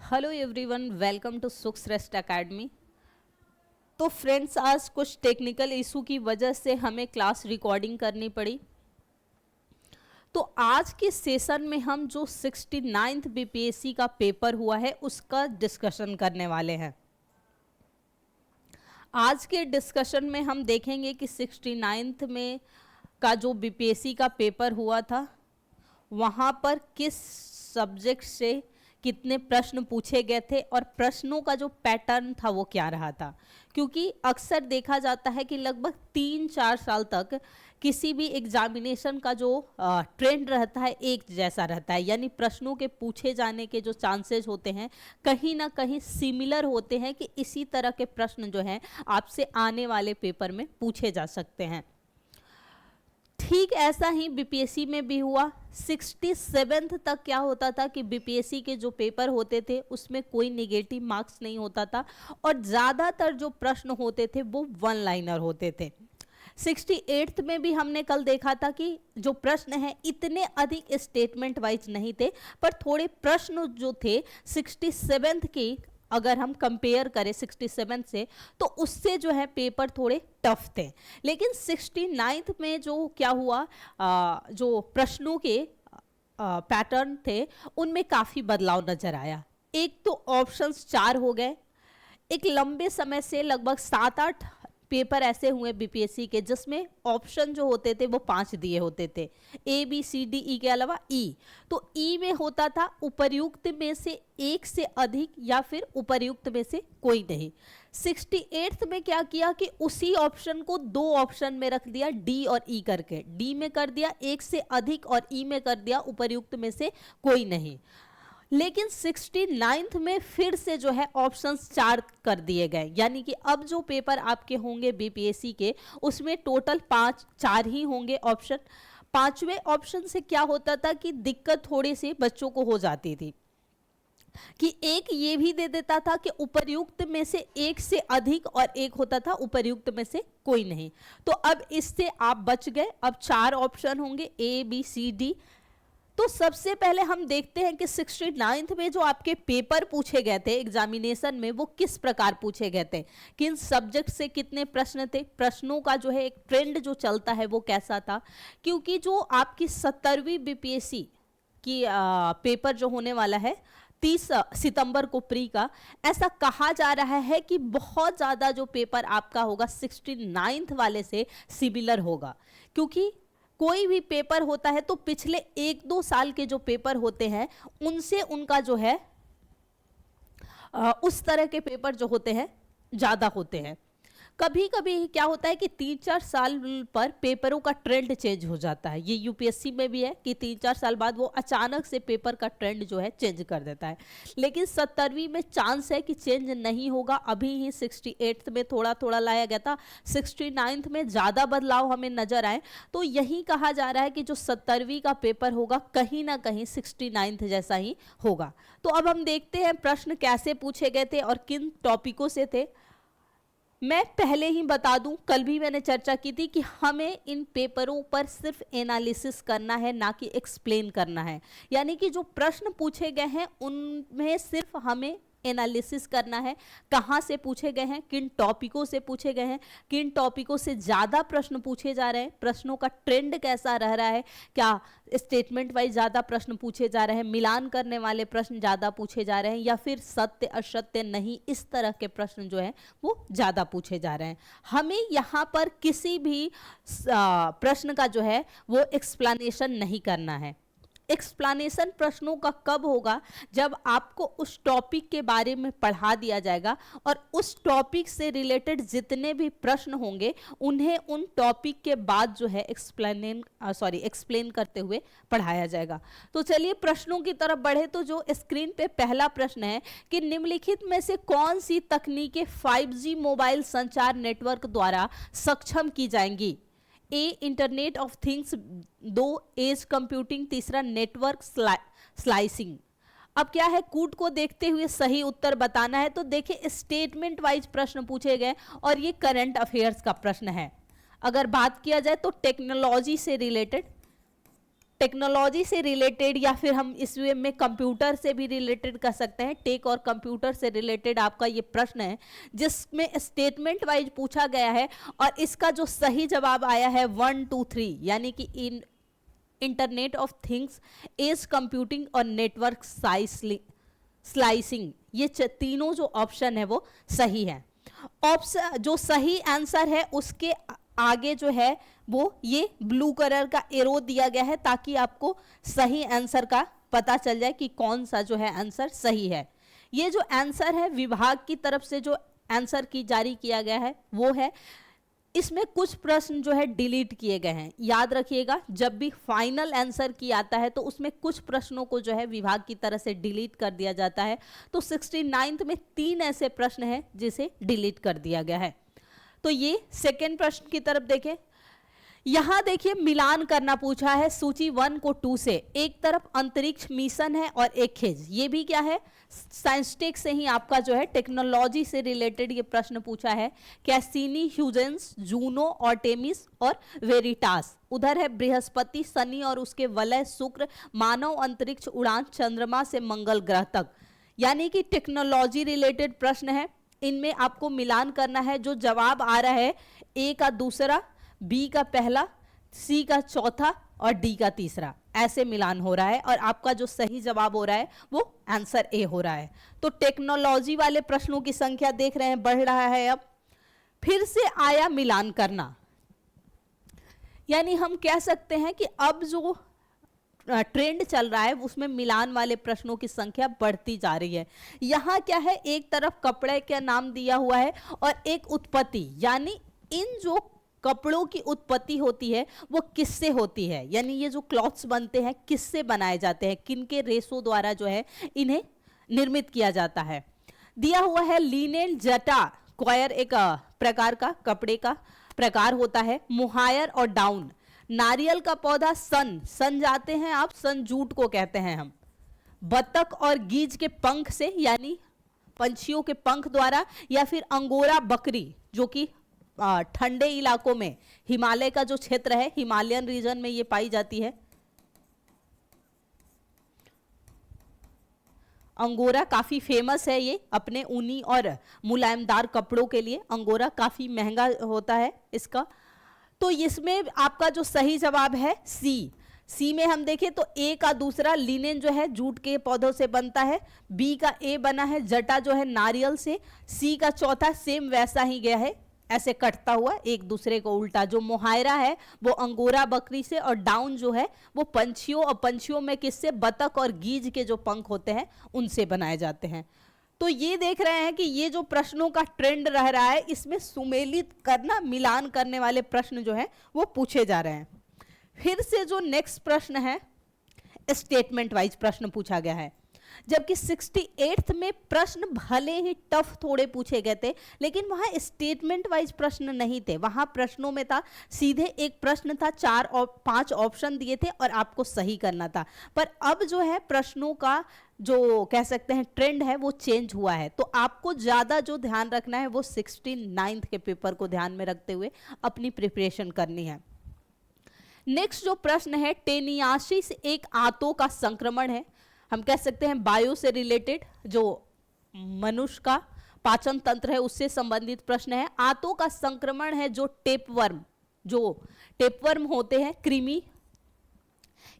Hello everyone, welcome to सुख श्रेष्ठ academy. तो फ्रेंड्स, आज कुछ टेक्निकल इशू की वजह से हमें क्लास रिकॉर्डिंग करनी पड़ी। तो आज के सेशन में हम जो 69th बीपीएससी का पेपर हुआ है उसका डिस्कशन करने वाले हैं। आज के डिस्कशन में हम देखेंगे कि 69th में का जो बीपीएससी का पेपर हुआ था वहाँ पर किस सब्जेक्ट से कितने प्रश्न पूछे गए थे और प्रश्नों का जो पैटर्न था वो क्या रहा था। क्योंकि अक्सर देखा जाता है कि लगभग 3-4 साल तक किसी भी एग्जामिनेशन का जो ट्रेंड रहता है एक जैसा रहता है, यानी प्रश्नों के पूछे जाने के जो चांसेस होते हैं कहीं ना कहीं सिमिलर होते हैं कि इसी तरह के प्रश्न जो हैं आपसे आने वाले पेपर में पूछे जा सकते हैं। ठीक ऐसा ही बीपीएससी में भी हुआ। 67th तक क्या होता था कि बीपीएससी के जो पेपर होते थे उसमें कोई नेगेटिव मार्क्स नहीं होता था और ज़्यादातर जो प्रश्न होते थे वो वन लाइनर होते थे। 68th में भी हमने कल देखा था कि जो प्रश्न हैं इतने अधिक स्टेटमेंट वाइज नहीं थे, पर थोड़े प्रश्न जो थे 67th के अगर हम कंपेयर करें 67 से तो उससे जो है पेपर थोड़े टफ थे। लेकिन 69th में जो क्या हुआ, जो प्रश्नों के पैटर्न थे उनमें काफ़ी बदलाव नजर आया। एक तो ऑप्शंस 4 हो गए। एक लंबे समय से लगभग 7-8 पेपर ऐसे हुए बीपीएससी के जिसमें ऑप्शन जो होते थे वो 5 दिए होते थे, A B C D E के अलावा ई। तो ई में होता था उपर्युक्त में से एक से अधिक या फिर उपर्युक्त में से कोई नहीं। 68th में क्या किया कि उसी ऑप्शन को 2 ऑप्शन में रख दिया, डी और ई करके। डी में कर दिया एक से अधिक और ई में कर दिया उपर्युक्त में से कोई नहीं। लेकिन 69th में फिर से जो है ऑप्शंस 4 कर दिए गए, यानी कि अब जो पेपर आपके होंगे बीपीएससी के उसमें टोटल 4 ही होंगे ऑप्शन। 5वें ऑप्शन से क्या होता था कि दिक्कत थोड़ी सी बच्चों को हो जाती थी कि एक ये भी दे देता था कि उपर्युक्त में से एक से अधिक और एक होता था उपर्युक्त में से कोई नहीं। तो अब इससे आप बच गए। अब 4 ऑप्शन होंगे ए बी सी डी। तो सबसे पहले हम देखते हैं कि 69th में जो आपके पेपर पूछे गए थे एग्जामिनेशन में वो किस प्रकार पूछे गए थे, किन सब्जेक्ट से कितने प्रश्न थे, प्रश्नों का जो है एक ट्रेंड जो चलता है वो कैसा था। क्योंकि जो आपकी 70वीं बीपीएससी की पेपर जो होने वाला है 30 सितंबर को प्री का, ऐसा कहा जा रहा है कि बहुत ज़्यादा जो पेपर आपका होगा 69th वाले से सिमिलर होगा। क्योंकि कोई भी पेपर होता है तो पिछले 1-2 साल के जो पेपर होते हैं उनसे उनका जो है उस तरह के पेपर जो होते हैं ज़्यादा होते हैं। कभी कभी क्या होता है कि 3-4 साल पर पेपरों का ट्रेंड चेंज हो जाता है। ये यूपीएससी में भी है कि 3-4 साल बाद वो अचानक से पेपर का ट्रेंड जो है चेंज कर देता है। लेकिन 70वीं में चांस है कि चेंज नहीं होगा। अभी ही 68th में थोड़ा थोड़ा लाया गया था, 69th में ज़्यादा बदलाव हमें नजर आए। तो यही कहा जा रहा है कि जो 70वीं का पेपर होगा कहीं ना कहीं 69th जैसा ही होगा। तो अब हम देखते हैं प्रश्न कैसे पूछे गए थे और किन टॉपिकों से थे। मैं पहले ही बता दूं, कल भी मैंने चर्चा की थी कि हमें इन पेपरों पर सिर्फ एनालिसिस करना है, ना कि एक्सप्लेन करना है। यानी कि जो प्रश्न पूछे गए हैं उनमें सिर्फ हमें एनालिसिस करना है, कहाँ से पूछे गए हैं, किन टॉपिकों से पूछे गए हैं, किन टॉपिकों से ज़्यादा प्रश्न पूछे जा रहे हैं, प्रश्नों का ट्रेंड कैसा रह रहा है, क्या स्टेटमेंट वाइज ज़्यादा प्रश्न पूछे जा रहे हैं, मिलान करने वाले प्रश्न ज़्यादा पूछे जा रहे हैं, या फिर सत्य असत्य नहीं इस तरह के प्रश्न जो हैं वो ज़्यादा पूछे जा रहे हैं। हमें यहाँ पर किसी भी प्रश्न का जो है वो एक्सप्लेनेशन नहीं करना है। एक्सप्लेनेशन प्रश्नों का कब होगा, जब आपको उस टॉपिक के बारे में पढ़ा दिया जाएगा और उस टॉपिक से रिलेटेड जितने भी प्रश्न होंगे उन्हें उन टॉपिक के बाद जो है एक्सप्लेन करते हुए पढ़ाया जाएगा। तो चलिए प्रश्नों की तरफ बढ़े। तो जो स्क्रीन पे पहला प्रश्न है कि निम्नलिखित में से कौन सी तकनीकें 5G मोबाइल संचार नेटवर्क द्वारा सक्षम की जाएंगी। A internet of things, 2 edge computing, तीसरा नेटवर्क स्लाइसिंग। अब क्या है, कूट को देखते हुए सही उत्तर बताना है। तो देखिए स्टेटमेंट वाइज प्रश्न पूछे गए और ये करंट अफेयर्स का प्रश्न है। अगर बात किया जाए तो टेक्नोलॉजी से रिलेटेड टेक्नोलॉजी से रिलेटेड या फिर हम इस वे में कंप्यूटर से भी रिलेटेड कर सकते हैं। टेक और कंप्यूटर से रिलेटेड आपका ये प्रश्न है जिसमें स्टेटमेंट वाइज पूछा गया है और इसका जो सही जवाब आया है 1 2 3, यानी कि internet of things, edge computing और नेटवर्क स्लाइसिंग, ये तीनों जो ऑप्शन है वो सही है। ऑप्शन जो सही आंसर है उसके आगे जो है वो ये ब्लू कलर का एरो दिया गया है ताकि आपको सही आंसर का पता चल जाए कि कौन सा जो है आंसर सही है। ये जो आंसर है विभाग की तरफ से जो आंसर की जारी किया गया है वो है। इसमें कुछ प्रश्न जो है डिलीट किए गए हैं। याद रखिएगा जब भी फाइनल आंसर की आता है तो उसमें कुछ प्रश्नों को जो है विभाग की तरफ से डिलीट कर दिया जाता है। तो 69th में 3 ऐसे प्रश्न हैं जिसे डिलीट कर दिया गया है। तो ये सेकेंड प्रश्न की तरफ देखें। यहां देखिए मिलान करना पूछा है सूची 1 को 2 से। एक तरफ अंतरिक्ष मिशन है और एक खेज, ये भी क्या है साइंसटेक से ही आपका जो है टेक्नोलॉजी से रिलेटेड ये प्रश्न पूछा है। कैसिनी, ह्यूजेंस, जूनो, आर्टेमिस और वेरिटास। उधर है बृहस्पति, शनि और उसके वलय शुक्र, मानव अंतरिक्ष उड़ान चंद्रमा से मंगल ग्रह तक, यानी कि टेक्नोलॉजी रिलेटेड प्रश्न है। इनमें आपको मिलान करना है। जो जवाब आ रहा है ए का दूसरा, बी का पहला, सी का चौथा और डी का तीसरा, ऐसे मिलान हो रहा है और आपका जो सही जवाब हो रहा है वो आंसर ए हो रहा है। तो टेक्नोलॉजी वाले प्रश्नों की संख्या देख रहे हैं बढ़ रहा है। अब फिर से आया मिलान करना, यानी हम कह सकते हैं कि अब जो ट्रेंड चल रहा है उसमें मिलान वाले प्रश्नों की संख्या बढ़ती जा रही है। यहाँ क्या है, एक तरफ कपड़े का नाम दिया हुआ है और एक उत्पत्ति, यानी इन जो कपड़ों की उत्पत्ति होती है वो किससे होती है, यानी ये जो क्लॉथ्स बनते हैं किससे बनाए जाते हैं, किनके रेशों द्वारा जो है इन्हें निर्मित किया जाता है। दिया हुआ है लिनेन, जटा, क्वायर एक प्रकार का कपड़े का प्रकार होता है, मुहायर और डाउन। नारियल का पौधा सन जाते हैं आप, सन जूट को कहते हैं हम। बतख और गीज के पंख से, यानी पंछियों के पंख द्वारा, या फिर अंगोरा बकरी जो कि ठंडे इलाकों में, हिमालय का जो क्षेत्र है हिमालयन रीजन में ये पाई जाती है। अंगोरा काफी फेमस है ये अपने ऊनी और मुलायमदार कपड़ों के लिए। अंगोरा काफी महंगा होता है इसका। तो इसमें आपका जो सही जवाब है सी में हम देखें तो ए का दूसरा लिनेन जो है जूट के पौधों से बनता है, बी का ए बना है जटा जो है नारियल से, सी का चौथा सेम वैसा ही गया है ऐसे कटता हुआ एक दूसरे को उल्टा। जो मुहायरा है वो अंगोरा बकरी से और डाउन जो है वो पंछियों, और पंछियों में किससे, बतख और गीज के जो पंख होते हैं उनसे बनाए जाते हैं। तो ये देख रहे हैं कि ये जो प्रश्नों का ट्रेंड रह रहा है इसमें सुमेलित करना, मिलान करने वाले प्रश्न जो है वो पूछे जा रहे हैं। फिर से जो नेक्स्ट प्रश्न है स्टेटमेंट वाइज प्रश्न पूछा गया है, जबकि 68th में प्रश्न भले ही टफ थोड़े पूछे गए थे लेकिन वहां स्टेटमेंट वाइज प्रश्न नहीं थे। वहां प्रश्नों में था सीधे एक प्रश्न था, 4 और 5 ऑप्शन दिए थे और आपको सही करना था। पर अब जो है प्रश्नों का जो कह सकते हैं ट्रेंड है वो चेंज हुआ है। तो आपको ज्यादा जो ध्यान रखना है वो 69th के पेपर को ध्यान में रखते हुए अपनी प्रिपरेशन करनी है। नेक्स्ट जो प्रश्न है, टेनियासिस एक आंतों का संक्रमण है, हम कह सकते हैं बायो से रिलेटेड, जो मनुष्य का पाचन तंत्र है उससे संबंधित प्रश्न है। आंतों का संक्रमण है जो टेपवर्म होते हैं, कृमि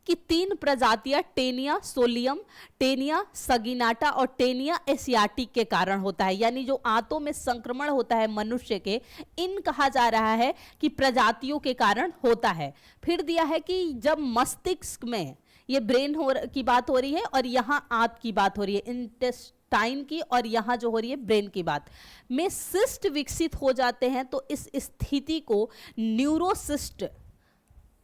की 3 प्रजातियां टेनिया सोलियम, टेनिया सगिनाटा और टेनिया एशियाटिक के कारण होता है। यानी जो आंतों में संक्रमण होता है मनुष्य के, इन कहा जा रहा है कि प्रजातियों के कारण होता है। फिर दिया है कि जब मस्तिष्क में, ये ब्रेन की बात हो रही है और यहाँ आंत की बात हो रही है, इंटेस्टाइन की, और यहाँ जो हो रही है ब्रेन की बात में, सिस्ट विकसित हो जाते हैं तो इस स्थिति को न्यूरोसिस्ट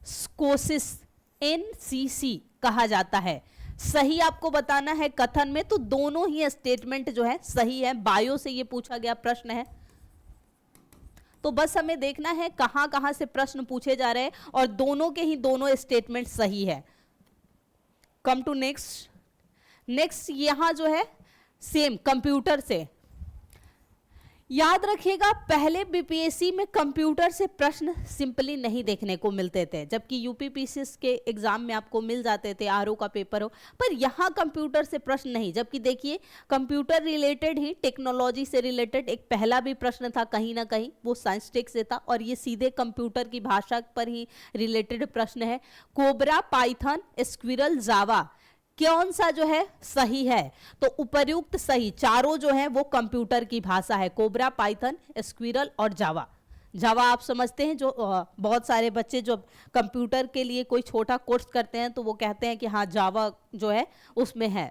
स्कोसिस NCC कहा जाता है। सही आपको बताना है कथन में, तो दोनों ही स्टेटमेंट जो है सही है। बायो से ये पूछा गया प्रश्न है, तो बस हमें देखना है कहां कहां से प्रश्न पूछे जा रहे हैं और दोनों के ही दोनों स्टेटमेंट सही है। कम टू नेक्स्ट यहां जो है सेम कंप्यूटर से, याद रखिएगा, पहले बीपीएससी में कंप्यूटर से प्रश्न सिंपली नहीं देखने को मिलते थे, जबकि यूपीपीसीएस के एग्जाम में आपको मिल जाते थे, आरओ का पेपर हो, पर यहाँ कंप्यूटर से प्रश्न नहीं। जबकि देखिए कंप्यूटर रिलेटेड ही, टेक्नोलॉजी से रिलेटेड एक पहला भी प्रश्न था कहीं ना कहीं, वो साइंस टेक से था, और ये सीधे कंप्यूटर की भाषा पर ही रिलेटेड प्रश्न है। कोबरा, पाइथन, स्क्विरल, जावा, कौन सा जो है सही है? तो उपर्युक्त सही चारों जो है वो कंप्यूटर की भाषा है, कोबरा, पाइथन, स्क्विरल और जावा। जावा आप समझते हैं, जो बहुत सारे बच्चे जो कंप्यूटर के लिए कोई छोटा कोर्स करते हैं तो वो कहते हैं कि हाँ जावा जो है उसमें है।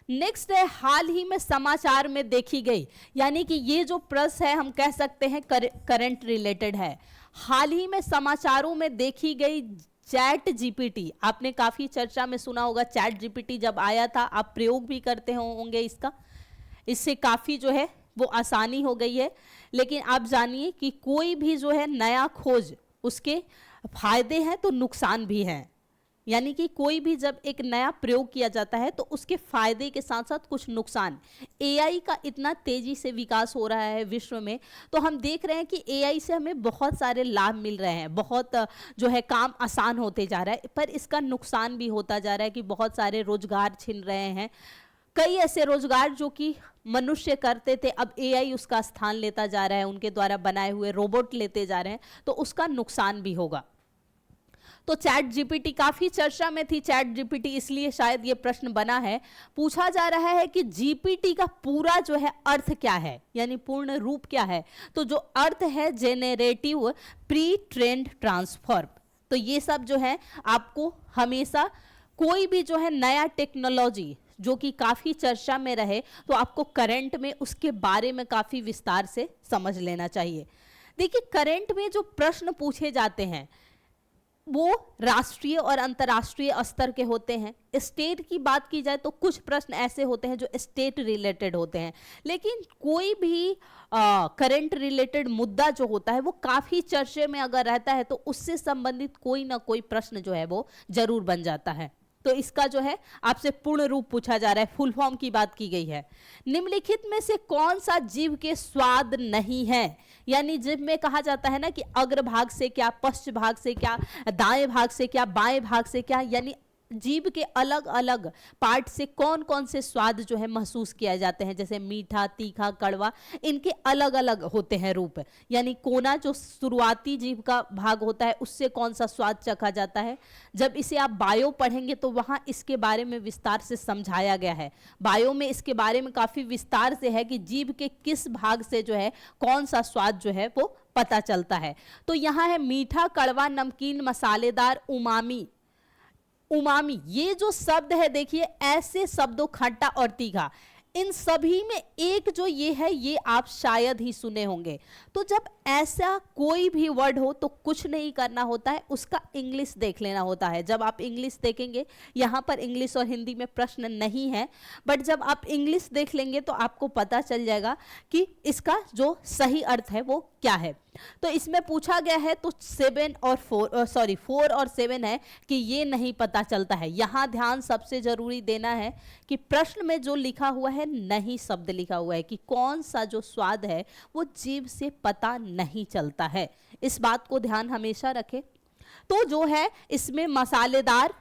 नेक्स्ट है हाल ही में समाचार में देखी गई, यानी कि ये जो प्रश्न है हम कह सकते हैं करंट रिलेटेड है। हाल ही में समाचारों में देखी गई चैट जीपीटी, आपने काफी चर्चा में सुना होगा, चैट जीपीटी जब आया था, आप प्रयोग भी करते होंगे इसका, इससे काफी जो है वो आसानी हो गई है। लेकिन आप जानिए कि कोई भी जो है नया खोज, उसके फायदे हैं तो नुकसान भी हैं, यानी कि कोई भी जब एक नया प्रयोग किया जाता है तो उसके फायदे के साथ साथ कुछ नुकसान। एआई का इतना तेजी से विकास हो रहा है विश्व में, तो हम देख रहे हैं कि एआई से हमें बहुत सारे लाभ मिल रहे हैं, बहुत जो है काम आसान होते जा रहा है, पर इसका नुकसान भी होता जा रहा है कि बहुत सारे रोजगार छिन रहे हैं। कई ऐसे रोजगार जो कि मनुष्य करते थे, अब एआई उसका स्थान लेता जा रहा है, उनके द्वारा बनाए हुए रोबोट लेते जा रहे हैं, तो उसका नुकसान भी होगा। तो चैट जीपीटी काफी चर्चा में थी, चैट जीपीटी इसलिए शायद ये प्रश्न बना है। पूछा जा रहा है कि जीपीटी का पूरा जो है अर्थ क्या है, यानी पूर्ण रूप क्या है? तो जो अर्थ है जेनेरेटिव प्री ट्रेंड ट्रांसफॉर्म। तो ये सब जो है आपको हमेशा कोई भी जो है नया टेक्नोलॉजी जो कि काफी चर्चा में रहे तो आपको करंट में उसके बारे में काफी विस्तार से समझ लेना चाहिए। देखिए करंट में जो प्रश्न पूछे जाते हैं वो राष्ट्रीय और अंतर्राष्ट्रीय स्तर के होते हैं। स्टेट की बात की जाए तो कुछ प्रश्न ऐसे होते हैं जो स्टेट रिलेटेड होते हैं, लेकिन कोई भी करंट रिलेटेड मुद्दा जो होता है वो काफी चर्चे में अगर रहता है तो उससे संबंधित कोई ना कोई प्रश्न जो है वो जरूर बन जाता है। तो इसका जो है आपसे पूर्ण रूप पूछा जा रहा है, फुल फॉर्म की बात की गई है। निम्नलिखित में से कौन सा जीव के स्वाद नहीं है? यानी जीव में कहा जाता है ना कि अग्र भाग से क्या, पश्च भाग से क्या, दाएं भाग से क्या, बाएं भाग से क्या, यानी जीभ के अलग अलग पार्ट से कौन कौन से स्वाद जो है महसूस किया जाते हैं, जैसे मीठा, तीखा, कड़वा, इनके अलग अलग होते हैं रूप। यानी कोना जो शुरुआती जीभ का भाग होता है उससे कौन सा स्वाद चखा जाता है। जब इसे आप बायो पढ़ेंगे तो वहां इसके बारे में विस्तार से समझाया गया है। बायो में इसके बारे में काफी विस्तार से है कि जीभ के किस भाग से जो है कौन सा स्वाद जो है वो पता चलता है। तो यहाँ है मीठा, कड़वा, नमकीन, मसालेदार, उमामी। उमामी ये जो शब्द है, देखिए ऐसे शब्दों खट्टा और तीखा, इन सभी में एक जो ये है ये आप शायद ही सुने होंगे। तो जब ऐसा कोई भी वर्ड हो तो कुछ नहीं करना होता है, उसका इंग्लिश देख लेना होता है। जब आप इंग्लिश देखेंगे, यहाँ पर इंग्लिश और हिंदी में प्रश्न नहीं है, बट जब आप इंग्लिश देख लेंगे तो आपको पता चल जाएगा कि इसका जो सही अर्थ है वो क्या है। तो इसमें पूछा गया है तो 4 और 7 है कि ये नहीं पता चलता है। यहाँ ध्यान सबसे जरूरी देना है कि प्रश्न में जो लिखा हुआ है नहीं शब्द लिखा हुआ है कि कौन सा जो स्वाद है वो जीभ से पता नहीं चलता है। इस बात को ध्यान हमेशा रखें। तो जो है इसमें मसालेदार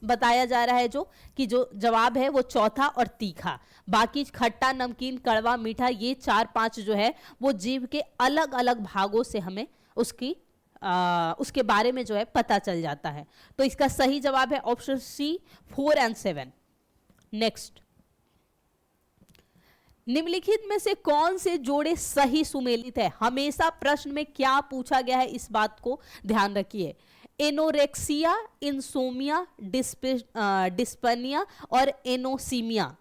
बताया जा रहा है जो कि जो जवाब है वो चौथा और तीखा, बाकी खट्टा, नमकीन, कड़वा, मीठा, ये 4-5 जो है वो जीभ के अलग अलग भागों से हमें उसके बारे में जो है पता चल जाता है। तो इसका सही जवाब है ऑप्शन सी, 4 और 7। नेक्स्ट, निम्नलिखित में से कौन से जोड़े सही सुमेलित है? हमेशा प्रश्न में क्या पूछा गया है इस बात को ध्यान रखिए। एनोरेक्सिया, इंसोमिया, डिस्पनिया और एनोसीमिया।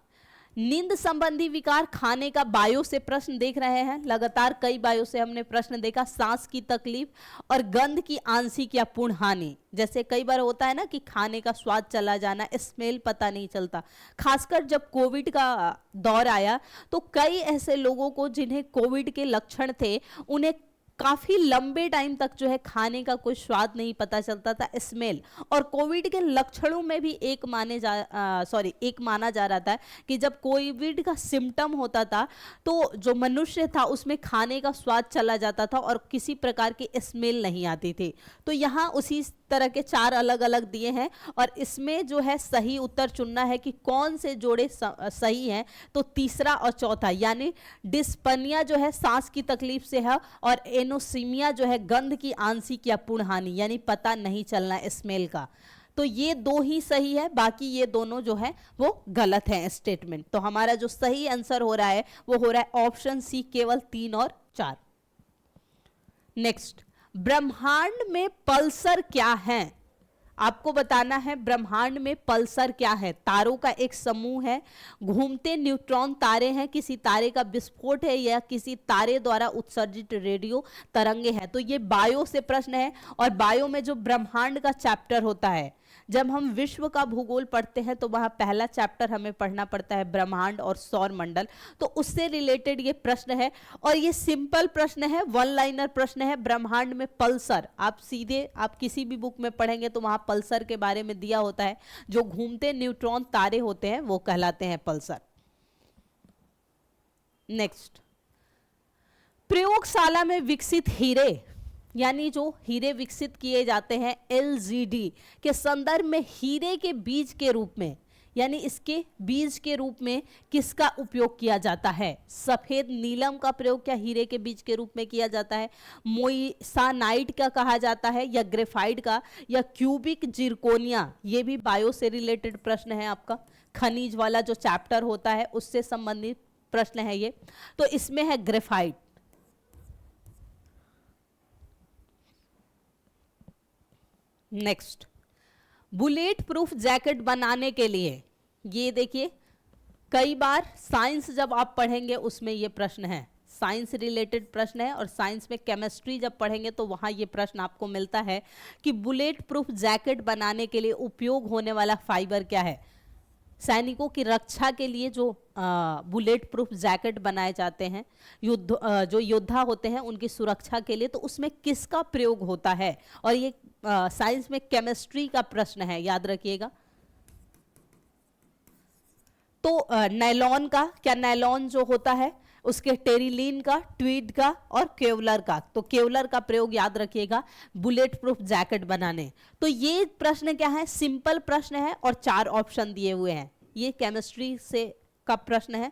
नींद संबंधी विकार, खाने का बायो से प्रश्न देख रहे हैं, लगातार कई बायो से हमने प्रश्न देखा। सांस की तकलीफ और गंध की आंशिक या पूर्ण हानि, जैसे कई बार होता है ना कि खाने का स्वाद चला जाना, स्मेल पता नहीं चलता। खासकर जब कोविड का दौर आया तो कई ऐसे लोगों को जिन्हें कोविड के लक्षण थे उन्हें काफी लंबे टाइम तक जो है खाने का कोई स्वाद नहीं पता चलता था, स्मेल। और कोविड के लक्षणों में भी एक माना जा रहा था कि जब कोविड का सिम्टम होता था तो जो मनुष्य था उसमें खाने का स्वाद चला जाता था और किसी प्रकार की स्मेल नहीं आती थी। तो यहाँ उसी तरह के 4 अलग अलग दिए हैं और इसमें जो है सही उत्तर चुनना है कि कौन से जोड़े सही हैं। तो तीसरा और चौथा, यानी डिस्पनिया जो है सांस की तकलीफ से है और एनोसीमिया जो है गंध की आंशिक या पूर्ण हानि, यानी पता नहीं चलना स्मेल का। तो ये 2 ही सही है, बाकी ये दोनों जो है वो गलत है स्टेटमेंट। तो हमारा जो सही आंसर हो रहा है वो हो रहा है ऑप्शन सी, केवल 3 और 4। नेक्स्ट, ब्रह्मांड में पल्सर क्या है? आपको बताना है ब्रह्मांड में पल्सर क्या है। तारों का एक समूह है, घूमते न्यूट्रॉन तारे हैं, किसी तारे का विस्फोट है या किसी तारे द्वारा उत्सर्जित रेडियो तरंगे हैं। तो ये बायो से प्रश्न है और बायो में जो ब्रह्मांड का चैप्टर होता है, जब हम विश्व का भूगोल पढ़ते हैं तो वहां पहला चैप्टर हमें पढ़ना पड़ता है ब्रह्मांड और सौर मंडल। तो उससे रिलेटेड ये प्रश्न है और ये सिंपल प्रश्न है, 1 लाइनर प्रश्न है। ब्रह्मांड में पल्सर, आप किसी भी बुक में पढ़ेंगे तो वहां पल्सर के बारे में दिया होता है। जो घूमते न्यूट्रॉन तारे होते हैं वो कहलाते हैं पल्सर। नेक्स्ट, प्रयोगशाला में विकसित हीरे, यानी जो हीरे विकसित किए जाते हैं LGD के संदर्भ में हीरे के बीज के रूप में, यानी इसके बीज के रूप में किसका उपयोग किया जाता है? सफेद नीलम का प्रयोग क्या हीरे के बीज के रूप में किया जाता है? मोइसानाइट का कहा जाता है या ग्रेफाइट का या क्यूबिक जिरकोनिया? ये भी बायो से रिलेटेड प्रश्न है, आपका खनिज वाला जो चैप्टर होता है उससे संबंधित प्रश्न है ये। तो इसमें है graphite. Next, bullet proof jacket बनाने के लिए, ये देखिए कई बार साइंस जब आप पढ़ेंगे उसमें ये प्रश्न है, साइंस रिलेटेड प्रश्न है। और साइंस में केमिस्ट्री जब पढ़ेंगे तो वहां ये प्रश्न आपको मिलता है कि बुलेट प्रूफ जैकेट बनाने के लिए उपयोग होने वाला फाइबर क्या है? सैनिकों की रक्षा के लिए जो बुलेट प्रूफ जैकेट बनाए जाते हैं, जो योद्धा होते हैं उनकी सुरक्षा के लिए, तो उसमें किसका प्रयोग होता है? और ये साइंस में केमिस्ट्री का प्रश्न है, याद रखिएगा। तो नायलॉन का, क्या नायलॉन जो होता है उसके टेरिलीन का, ट्वीड का और केवलर का। तो केवलर का प्रयोग याद रखिएगा बुलेट प्रूफ जैकेट बनाने। तो ये प्रश्न क्या है? सिंपल प्रश्न है और 4 ऑप्शन दिए हुए हैं। ये केमिस्ट्री से का प्रश्न है।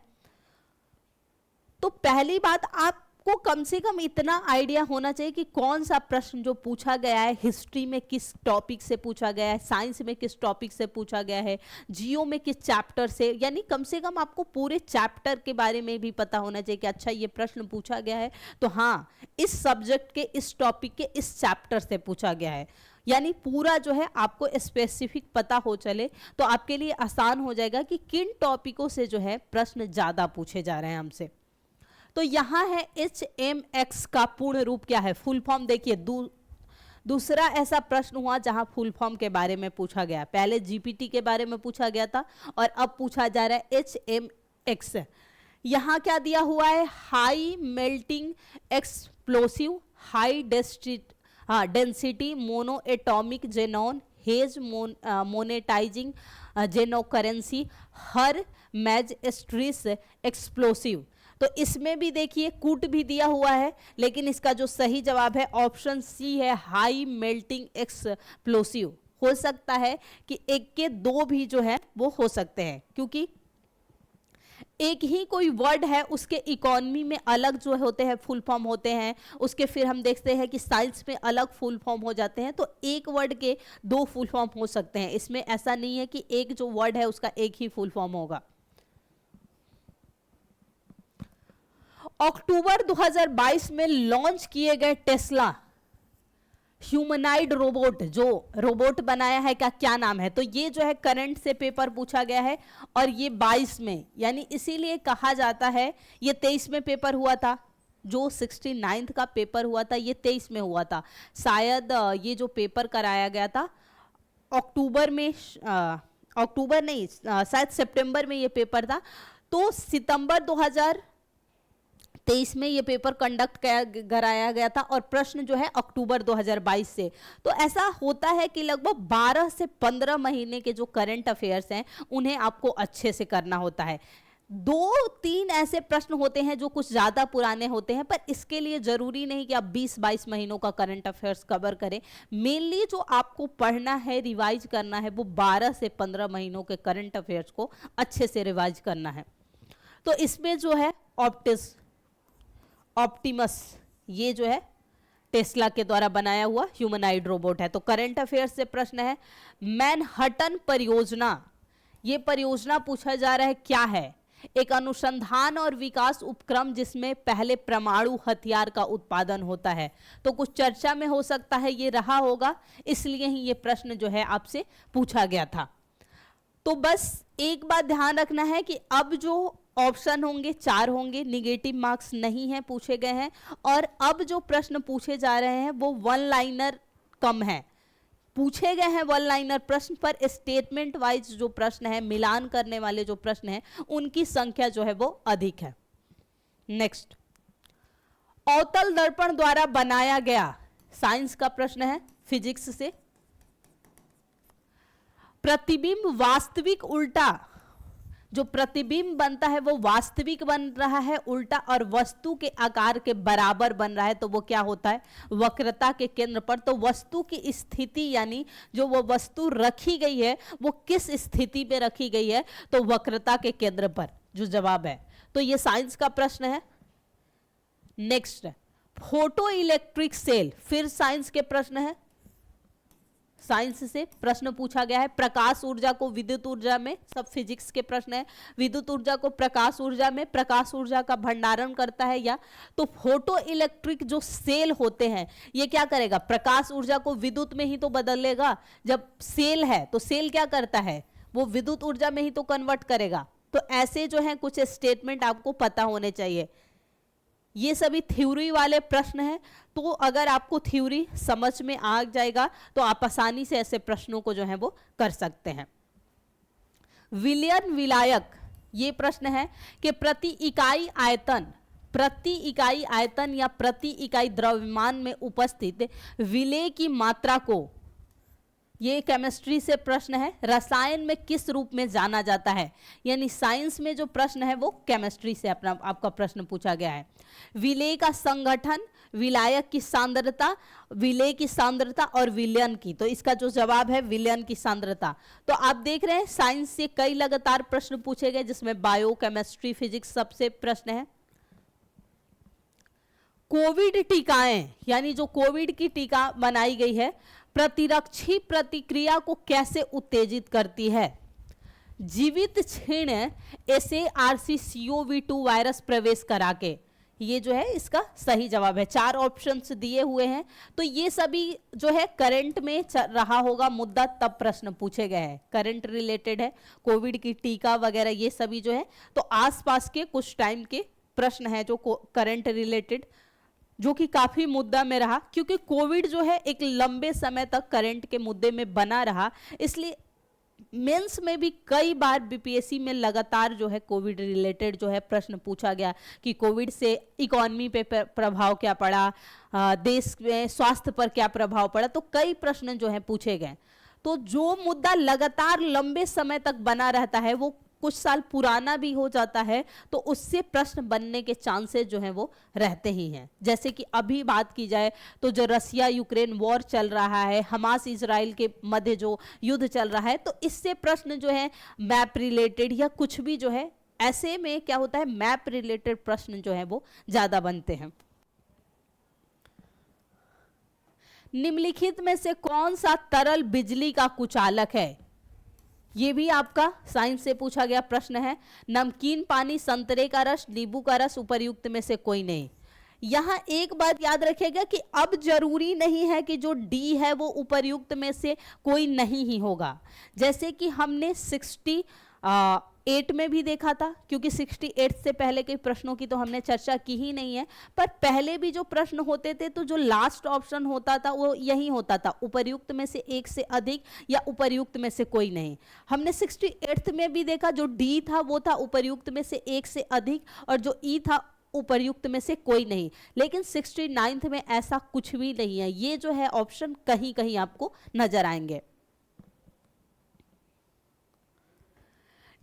तो पहली बात, आपको कम से कम इतना आइडिया होना चाहिए कि कौन सा प्रश्न जो पूछा गया है हिस्ट्री में किस टॉपिक से पूछा गया है, साइंस में किस टॉपिक से पूछा गया है, जियो में किस चैप्टर से। यानी कम से कम आपको पूरे चैप्टर के बारे में भी पता होना चाहिए कि अच्छा ये प्रश्न पूछा गया है तो हाँ इस सब्जेक्ट के, इस टॉपिक के, इस चैप्टर से पूछा गया है। यानी पूरा जो है आपको स्पेसिफिक पता हो चले तो आपके लिए आसान हो जाएगा कि किन टॉपिकों से जो है प्रश्न ज्यादा पूछे जा रहे हैं हमसे। तो यहां है HMX का पूर्ण रूप क्या है? फुल फॉर्म देखिए, दूसरा ऐसा प्रश्न हुआ जहां फुल फॉर्म के बारे में पूछा गया। पहले GPT के बारे में पूछा गया था और अब पूछा जा रहा है HMX। यहां क्या दिया हुआ है? High melting explosive high density mono atomic xenon has मोनेटाइजिंग जेनोकरेंसी हर मैजिस्ट्रिस एक्सप्लोसिव। तो इसमें भी देखिए कूट भी दिया हुआ है, लेकिन इसका जो सही जवाब है ऑप्शन सी है, हाई मेल्टिंग एक्सप्लोसिव। हो सकता है कि एक के 2 भी जो है वो हो सकते हैं, क्योंकि एक ही कोई वर्ड है उसके इकोनॉमी में अलग जो होते हैं फुल फॉर्म होते हैं, उसके फिर हम देखते हैं कि साइंस में अलग फुल फॉर्म हो जाते हैं। तो एक वर्ड के 2 फुल फॉर्म हो सकते हैं, इसमें ऐसा नहीं है कि एक जो वर्ड है उसका एक ही फुल फॉर्म होगा। अक्टूबर 2022 में लॉन्च किए गए टेस्ला ह्यूमनाइड रोबोट, जो रोबोट बनाया है का क्या नाम है? तो ये जो है करंट से पेपर पूछा गया है और ये 22 में, यानी इसीलिए कहा जाता है, ये 23 में पेपर हुआ था, जो 69th का पेपर हुआ था ये 23 में हुआ था। शायद ये जो पेपर कराया गया था अक्टूबर में, अक्टूबर नहीं शायद सितंबर में ये पेपर था। तो सितंबर 23 में ये पेपर कंडक्ट कराया गया था और प्रश्न जो है अक्टूबर 2022 से। तो ऐसा होता है कि लगभग 12 से 15 महीने के जो करंट अफेयर्स हैं उन्हें आपको अच्छे से करना होता है। 2-3 ऐसे प्रश्न होते हैं जो कुछ ज्यादा पुराने होते हैं, पर इसके लिए जरूरी नहीं कि आप 20-22 महीनों का करंट अफेयर्स कवर करें। मेनली जो आपको पढ़ना है, रिवाइज करना है, वो 12 से 15 महीनों के करंट अफेयर्स को अच्छे से रिवाइज करना है। तो इसमें जो है ऑप्टिमस, ये जो है टेस्ला के द्वारा बनाया हुआ ह्यूमनाइड रोबोट है। तो करंट अफेयर्स से प्रश्न है मैनहट्टन परियोजना, ये परियोजना पूछा जा रहा है क्या है? एक अनुसंधान और विकास उपक्रम जिसमें पहले परमाणु हथियार का उत्पादन होता है। तो कुछ चर्चा में हो सकता है ये रहा होगा, इसलिए ही ये प्रश्न जो है आपसे पूछा गया था। तो बस एक बात ध्यान रखना है कि अब जो ऑप्शन होंगे 4 होंगे, निगेटिव मार्क्स नहीं है पूछे गए हैं, और अब जो प्रश्न पूछे जा रहे हैं वो वन लाइनर कम है। पूछे गए हैं वन लाइनर प्रश्न, पर स्टेटमेंट वाइज जो प्रश्न है, मिलान करने वाले जो प्रश्न हैं, उनकी संख्या जो है वो अधिक है। नेक्स्ट, अवतल दर्पण द्वारा बनाया गया, साइंस का प्रश्न है, फिजिक्स से। प्रतिबिंब वास्तविक उल्टा, जो प्रतिबिंब बनता है वो वास्तविक बन रहा है उल्टा और वस्तु के आकार के बराबर बन रहा है, तो वो क्या होता है? वक्रता के केंद्र पर। तो वस्तु की स्थिति, यानी जो वो वस्तु रखी गई है वो किस स्थिति पे रखी गई है? तो वक्रता के केंद्र पर जो जवाब है। तो ये साइंस का प्रश्न है। नेक्स्ट, फोटो इलेक्ट्रिक सेल, फिर साइंस के प्रश्न है। साइंस से प्रश्न पूछा गया है, प्रकाश ऊर्जा को विद्युत ऊर्जा में, सब फिजिक्स के प्रश्न है, विद्युत ऊर्जा को प्रकाश ऊर्जा में, प्रकाश ऊर्जा का भंडारण करता है या? तो फोटो इलेक्ट्रिक जो सेल होते हैं ये क्या करेगा? प्रकाश ऊर्जा को विद्युत में ही तो बदलेगा। जब सेल है तो सेल क्या करता है? वो विद्युत ऊर्जा में ही तो कन्वर्ट करेगा। तो ऐसे जो है कुछ स्टेटमेंट आपको पता होने चाहिए। ये सभी थ्योरी वाले प्रश्न हैं, तो अगर आपको थ्योरी समझ में आ जाएगा तो आप आसानी से ऐसे प्रश्नों को जो है वो कर सकते हैं। विलयन विलायक, ये प्रश्न है कि प्रति इकाई आयतन या प्रति इकाई द्रव्यमान में उपस्थित विलेय की मात्रा को, ये केमिस्ट्री से प्रश्न है, रसायन में किस रूप में जाना जाता है? यानी साइंस में जो प्रश्न है वो केमिस्ट्री से आपका प्रश्न पूछा गया है। विलेय का संगठन, विलायक की सांद्रता, विलेय की सांद्रता और विलयन की, तो इसका जो जवाब है विलयन की सांद्रता। तो आप देख रहे हैं साइंस से कई लगातार प्रश्न पूछे गए, जिसमें बायो, केमिस्ट्री, फिजिक्स सबसे प्रश्न है। कोविड टीकाएं, यानी जो कोविड की टीका बनाई गई है, प्रतिरक्षी प्रतिक्रिया को कैसे उत्तेजित करती है? जीवित क्षीण SARS-CoV-2 वायरस प्रवेश करा के, ये जो है इसका सही जवाब है। 4 ऑप्शंस दिए हुए हैं, तो ये सभी जो है करंट में चल रहा होगा मुद्दा, तब प्रश्न पूछे गए हैं, करंट रिलेटेड है, कोविड की टीका वगैरह ये सभी जो है, तो आसपास के कुछ टाइम के प्रश्न है जो करंट रिलेटेड, जो कि काफी मुद्दा में रहा, क्योंकि कोविड जो है एक लंबे समय तक करंट के मुद्दे में बना रहा, इसलिए मेंस में भी कई बार बीपीएससी में लगातार जो है कोविड रिलेटेड जो है प्रश्न पूछा गया कि कोविड से इकोनॉमी पे प्रभाव क्या पड़ा, देश में स्वास्थ्य पर क्या प्रभाव पड़ा, तो कई प्रश्न जो है पूछे गए। तो जो मुद्दा लगातार लंबे समय तक बना रहता है, वो कुछ साल पुराना भी हो जाता है, तो उससे प्रश्न बनने के चांसेस जो हैं वो रहते ही हैं। जैसे कि अभी बात की जाए तो जो रसिया यूक्रेन वॉर चल रहा है, हमास इजराइल के मध्य जो युद्ध चल रहा है, तो इससे प्रश्न जो है मैप रिलेटेड या कुछ भी जो है, ऐसे में क्या होता है, मैप रिलेटेड प्रश्न जो है वो ज्यादा बनते हैं। निम्नलिखित में से कौन सा तरल बिजली का कुचालक है? ये भी आपका साइंस से पूछा गया प्रश्न है। नमकीन पानी, संतरे का रस, नींबू का रस, उपर्युक्त में से कोई नहीं। यहाँ एक बात याद रखिएगा कि अब जरूरी नहीं है कि जो डी है वो उपर्युक्त में से कोई नहीं ही होगा। जैसे कि हमने 68 में भी देखा था, क्योंकि 68 से पहले के प्रश्नों की तो हमने चर्चा की ही नहीं है, पर पहले भी जो प्रश्न होते थे तो जो लास्ट ऑप्शन होता था वो यही होता था, उपर्युक्त में से एक से अधिक या उपर्युक्त में से कोई नहीं। हमने 68 में भी देखा, जो डी था वो था उपर्युक्त में से एक से अधिक, और जो ई था उपर्युक्त में से कोई नहीं। लेकिन 69th में ऐसा कुछ भी नहीं है, ये जो है ऑप्शन कहीं कहीं आपको नजर आएंगे।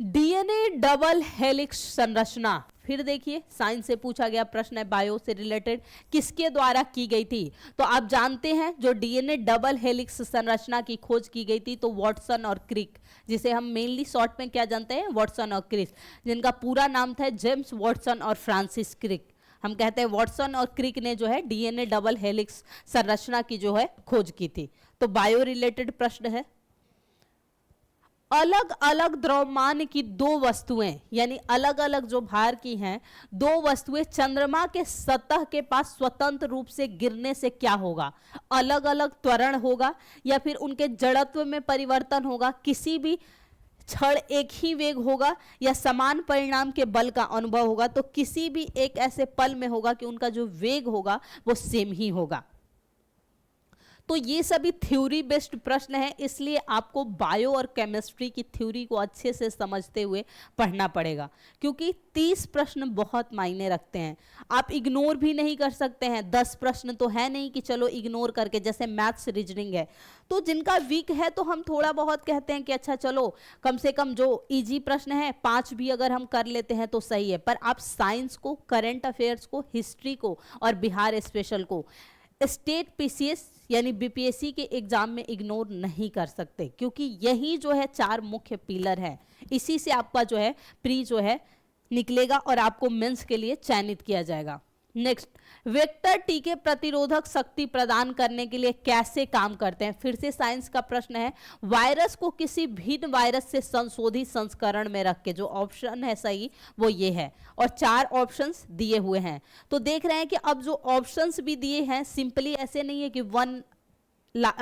डीएनए डबल हेलिक्स संरचना, फिर देखिए साइंस से पूछा गया प्रश्न है, बायो से रिलेटेड, किसके द्वारा की गई थी? तो आप जानते हैं जो डीएनए डबल हेलिक्स संरचना की खोज की गई थी तो वॉटसन और क्रिक, जिसे हम मेनली शॉर्ट में क्या जानते हैं, वॉटसन और क्रिक, जिनका पूरा नाम था जेम्स वॉटसन और फ्रांसिस क्रिक। हम कहते हैं वॉटसन और क्रिक ने जो है डीएनए डबल हेलिक्स संरचना की जो है खोज की थी। तो बायो रिलेटेड प्रश्न है। अलग अलग द्रव्यमान की दो वस्तुएं, यानी अलग अलग जो भार की हैं दो वस्तुएं चंद्रमा के सतह के पास स्वतंत्र रूप से गिरने से क्या होगा? अलग अलग त्वरण होगा या फिर उनके जड़त्व में परिवर्तन होगा, किसी भी क्षण एक ही वेग होगा या समान परिणाम के बल का अनुभव होगा, तो किसी भी एक ऐसे पल में होगा कि उनका जो वेग होगा वो सेम ही होगा। तो ये सभी थ्योरी बेस्ड प्रश्न है, इसलिए आपको बायो और केमिस्ट्री की थ्योरी को अच्छे से समझते हुए पढ़ना पड़ेगा, क्योंकि 30 प्रश्न बहुत मायने रखते हैं। आप इग्नोर भी नहीं कर सकते हैं, 10 प्रश्न तो है नहीं कि चलो इग्नोर करके, जैसे मैथ्स रीजनिंग है तो जिनका वीक है तो हम थोड़ा बहुत कहते हैं कि अच्छा चलो कम से कम जो इजी प्रश्न है 5 भी अगर हम कर लेते हैं तो सही है। पर आप साइंस को, करंट अफेयर्स को, हिस्ट्री को और बिहार स्पेशल को स्टेट पीसीएस यानी बीपीएससी के एग्जाम में इग्नोर नहीं कर सकते, क्योंकि यही जो है 4 मुख्य पिलर है, इसी से आपका जो है प्री जो है निकलेगा और आपको मेंस के लिए चयनित किया जाएगा। नेक्स्ट, वेक्टर टीके प्रतिरोधक शक्ति प्रदान करने के लिए कैसे काम करते हैं? फिर से साइंस का प्रश्न है। वायरस को किसी भिन्न वायरस से संशोधित संस्करण में रख के, जो ऑप्शन है सही वो ये है, और 4 ऑप्शंस दिए हुए हैं। तो देख रहे हैं कि अब जो ऑप्शंस भी दिए हैं सिंपली ऐसे नहीं है कि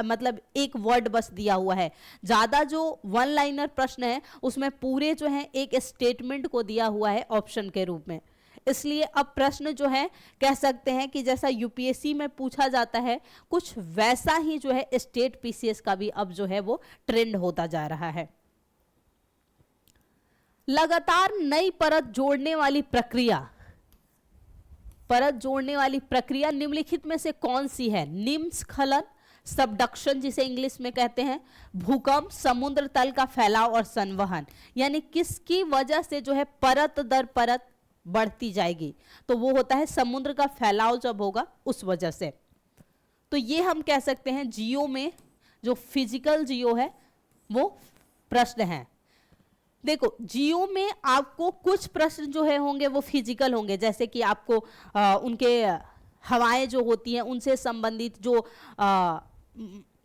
मतलब एक वर्ड बस दिया हुआ है, ज्यादा जो 1 लाइनर प्रश्न है उसमें पूरे जो है एक स्टेटमेंट को दिया हुआ है ऑप्शन के रूप में। इसलिए अब प्रश्न जो है कह सकते हैं कि जैसा यूपीएससी में पूछा जाता है कुछ वैसा ही जो है स्टेट पीसीएस का भी अब जो है वो ट्रेंड होता जा रहा है। लगातार नई परत जोड़ने वाली प्रक्रिया, परत जोड़ने वाली प्रक्रिया निम्नलिखित में से कौन सी है? निम्नस्खलन, सबडक्शन जिसे इंग्लिश में कहते हैं, भूकंप, समुद्र तल का फैलाव और संवहन, यानी किसकी वजह से जो है परत दर परत बढ़ती जाएगी? तो वो होता है समुद्र का फैलाव जब होगा उस वजह से। तो ये हम कह सकते हैं जियो में जो फिजिकल जियो है वो प्रश्न है। देखो जियो में आपको कुछ प्रश्न जो है होंगे वो फिजिकल होंगे, जैसे कि आपको उनके हवाएं जो होती हैं उनसे संबंधित जो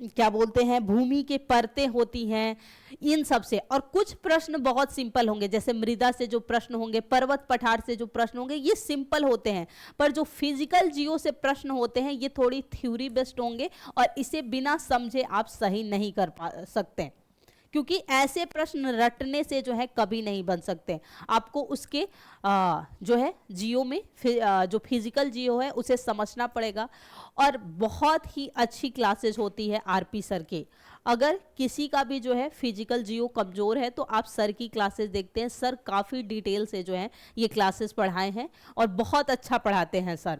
क्या बोलते हैं भूमि के परतें होती हैं, इन सब से। और कुछ प्रश्न बहुत सिंपल होंगे, जैसे मृदा से जो प्रश्न होंगे, पर्वत पठार से जो प्रश्न होंगे, ये सिंपल होते हैं। पर जो फिजिकल जियो से प्रश्न होते हैं ये थोड़ी थ्योरी बेस्ड होंगे और इसे बिना समझे आप सही नहीं कर सकते, क्योंकि ऐसे प्रश्न रटने से जो है कभी नहीं बन सकते। आपको उसके जो है जियो में जो फिजिकल जियो है उसे समझना पड़ेगा। और बहुत ही अच्छी क्लासेस होती है आरपी सर की। अगर किसी का भी जो है फिजिकल जियो कमजोर है तो आप सर की क्लासेस देखते हैं, सर काफ़ी डिटेल से जो है ये क्लासेस पढ़ाए हैं और बहुत अच्छा पढ़ाते हैं सर।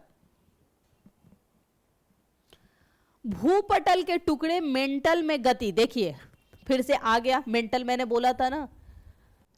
भूपटल के टुकड़े मेंटल में गति, देखिए फिर से आ गया मेंटल, मैंने बोला था ना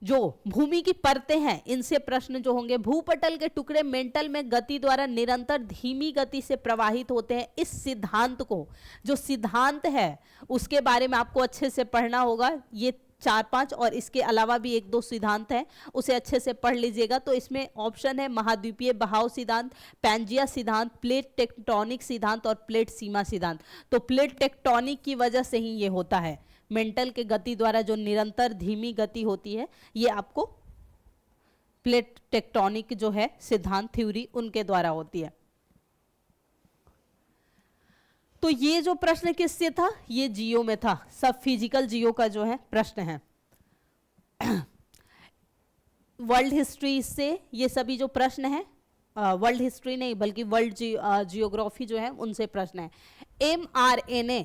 जो भूमि की परतें हैं इनसे प्रश्न जो होंगे। भूपटल के टुकड़े मेंटल में गति द्वारा निरंतर धीमी गति से प्रवाहित होते हैं। इस सिद्धांत को, जो सिद्धांत है उसके बारे में आपको अच्छे से पढ़ना होगा। ये 4-5 और इसके अलावा भी 1-2 सिद्धांत हैं, उसे अच्छे से पढ़ लीजिएगा। तो इसमें ऑप्शन है महाद्वीपीय बहाव सिद्धांत, पैंजिया सिद्धांत, प्लेट टेक्टोनिक सिद्धांत और प्लेट सीमा सिद्धांत। तो प्लेट टेक्टोनिक की वजह से ही ये होता है, मेंटल के गति द्वारा जो निरंतर धीमी गति होती है ये आपको प्लेट टेक्टोनिक जो है सिद्धांत थ्योरी उनके द्वारा होती है। तो ये जो प्रश्न किससे था, ये जियो में था, सब फिजिकल जियो का जो है प्रश्न है। वर्ल्ड हिस्ट्री से ये सभी जो प्रश्न है, वर्ल्ड हिस्ट्री नहीं बल्कि वर्ल्ड जियोग्राफी जो है उनसे प्रश्न है। mRNA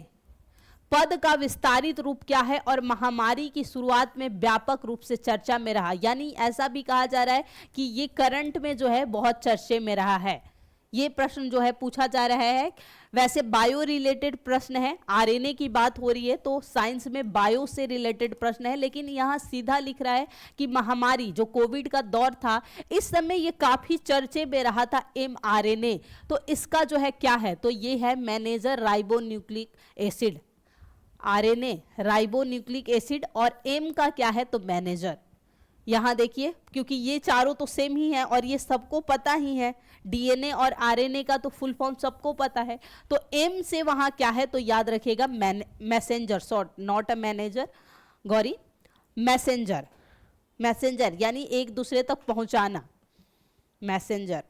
पद का विस्तारित रूप क्या है और महामारी की शुरुआत में व्यापक रूप से चर्चा में रहा, यानी ऐसा भी कहा जा रहा है कि ये करंट में जो है बहुत चर्चे में रहा है। ये प्रश्न जो है पूछा जा रहा है। वैसे बायो रिलेटेड प्रश्न है, आरएनए की बात हो रही है तो साइंस में बायो से रिलेटेड प्रश्न है, लेकिन यहाँ सीधा लिख रहा है कि महामारी जो कोविड का दौर था इस समय ये काफी चर्चे में रहा था mRNA, तो इसका जो है क्या है, तो ये है manager ribonucleic acid. RNA ribonucleic acid और एम का क्या है तो मैनेजर। यहां देखिए क्योंकि ये चारों तो सेम ही है और ये सबको पता ही है, डीएनए और आरएनए का तो फुल फॉर्म सबको पता है, तो एम से वहां क्या है तो याद रखिएगा messenger, short, not a manager Gauri, messenger, messenger यानी एक दूसरे तक पहुंचाना, मैसेंजर।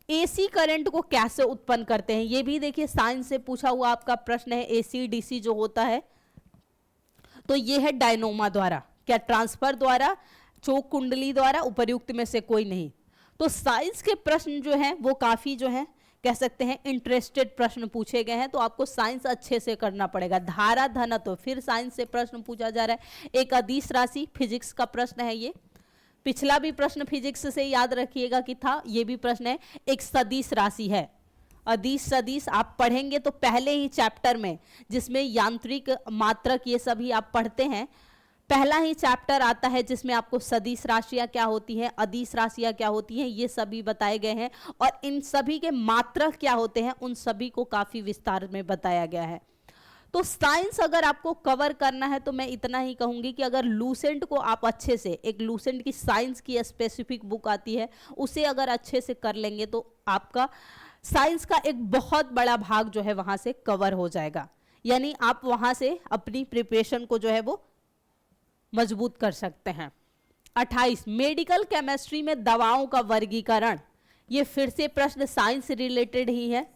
एसी करंट को कैसे उत्पन्न करते हैं, ये भी देखिए साइंस से पूछा हुआ आपका प्रश्न है। एसी डीसी जो होता है तो ये है डायनोमा द्वारा, क्या ट्रांसफर द्वारा, चोक कुंडली द्वारा, उपर्युक्त में से कोई नहीं। तो साइंस के प्रश्न जो हैं वो काफी जो है कह सकते हैं इंटरेस्टेड प्रश्न पूछे गए हैं, तो आपको साइंस अच्छे से करना पड़ेगा। धारा घनत्व, फिर साइंस से प्रश्न पूछा जा रहा है। एक अदिश राशि, फिजिक्स का प्रश्न है ये, पिछला भी प्रश्न फिजिक्स से याद रखिएगा कि था, ये भी प्रश्न है। एक सदिश राशि है, अदिश सदिश आप पढ़ेंगे तो पहले ही चैप्टर में, जिसमें यांत्रिक मात्रक ये सभी आप पढ़ते हैं, पहला ही चैप्टर आता है जिसमें आपको सदिश राशियां क्या होती हैं, अदिश राशियां क्या होती हैं, ये सभी बताए गए हैं और इन सभी के मात्रक क्या होते हैं उन सभी को काफी विस्तार में बताया गया है। तो साइंस अगर आपको कवर करना है तो मैं इतना ही कहूंगी कि अगर लूसेंट को आप अच्छे से, एक लूसेंट की साइंस की स्पेसिफिक बुक आती है उसे अगर अच्छे से कर लेंगे तो आपका साइंस का एक बहुत बड़ा भाग जो है वहां से कवर हो जाएगा, यानी आप वहां से अपनी प्रिपरेशन को जो है वो मजबूत कर सकते हैं। 28 मेडिकल केमिस्ट्री में दवाओं का वर्गीकरण, ये फिर से प्रश्न साइंस रिलेटेड ही है।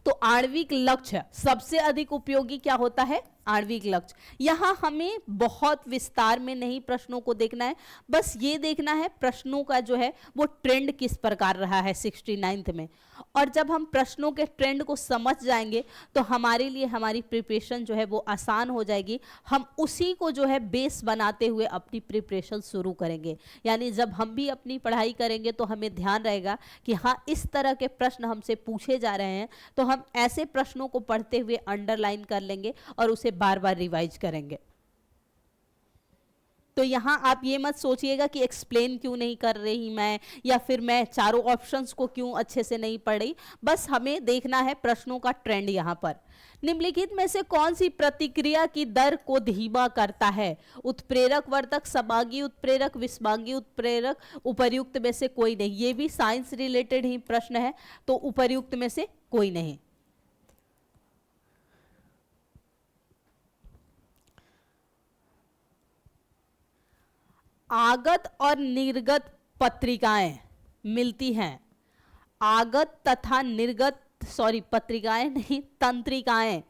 तो आणविक लक्ष्य सबसे अधिक उपयोगी क्या होता है, आणविक लक्ष्य। यहां हमें बहुत विस्तार में नहीं प्रश्नों को देखना है, बस ये देखना है प्रश्नों का जो है वो ट्रेंड किस प्रकार रहा है 69th में, और जब हम प्रश्नों के ट्रेंड को समझ जाएंगे तो हमारे लिए हमारी प्रिपरेशन जो है वो आसान हो जाएगी। हम उसी को जो है बेस बनाते हुए अपनी प्रिपरेशन शुरू करेंगे, यानी जब हम भी अपनी पढ़ाई करेंगे तो हमें ध्यान रहेगा कि हाँ इस तरह के प्रश्न हमसे पूछे जा रहे हैं, तो हम ऐसे प्रश्नों को पढ़ते हुए अंडरलाइन कर लेंगे और उसे बार बार रिवाइज करेंगे। तो यहां आप ये मत सोचिएगा कि एक्सप्लेन क्यों नहीं कर रही मैं, या फिर मैं चारों ऑप्शंस को क्यों अच्छे से नहीं पढ़ रही, बस हमें देखना है प्रश्नों का ट्रेंड। यहां पर निम्नलिखित में से कौन सी प्रतिक्रिया की दर को धीमा करता है, उत्प्रेरक, वर्तक, समांगी उत्प्रेरक, विषमांगी उत्प्रेरक, उपर्युक्त में से कोई नहीं। ये भी साइंस रिलेटेड ही प्रश्न है, तो उपर्युक्त में से कोई नहीं। आगत और निर्गत पत्रिकाएं मिलती हैं, आगत तथा निर्गत, सॉरी पत्रिकाएं नहीं, तंत्रिकाएं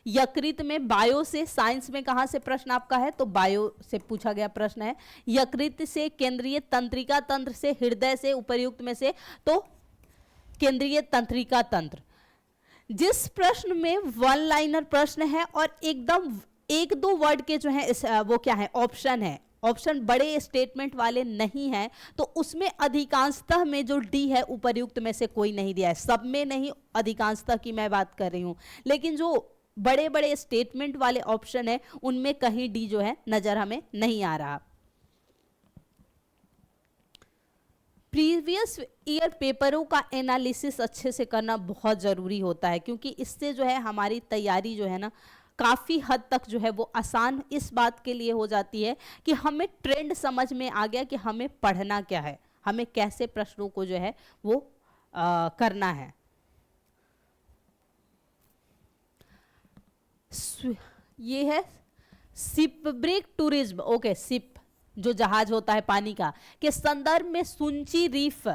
यकृत में बायो से, साइंस में कहां से प्रश्न आपका है तो बायो से पूछा गया प्रश्न है। यकृत से, केंद्रीय तंत्रिका तंत्र से, हृदय से, उपर्युक्त में से तो केंद्रीय तंत्रिका तंत्र। जिस प्रश्न में वन लाइनर प्रश्न है और एकदम एक दो वर्ड के जो है वो क्या है ऑप्शन है, ऑप्शन बड़े स्टेटमेंट वाले नहीं है, तो उसमें अधिकांशतः में जो डी है उपर्युक्त में से कोई नहीं दिया है। सब में नहीं, अधिकांशतः की मैं बात कर रही हूं, लेकिन जो बड़े बड़े स्टेटमेंट वाले ऑप्शन है उनमें कहीं डी जो है नजर हमें नहीं आ रहा। प्रीवियस ईयर पेपरों का एनालिसिस अच्छे से करना बहुत ज़रूरी होता है, क्योंकि इससे जो है हमारी तैयारी जो है ना काफ़ी हद तक जो है वो आसान इस बात के लिए हो जाती है कि हमें ट्रेंड समझ में आ गया कि हमें पढ़ना क्या है, हमें कैसे प्रश्नों को जो है वो करना है। ये है ship break tourism, okay, ship जो जहाज होता है पानी का, के संदर्भ में सुंची रीफ,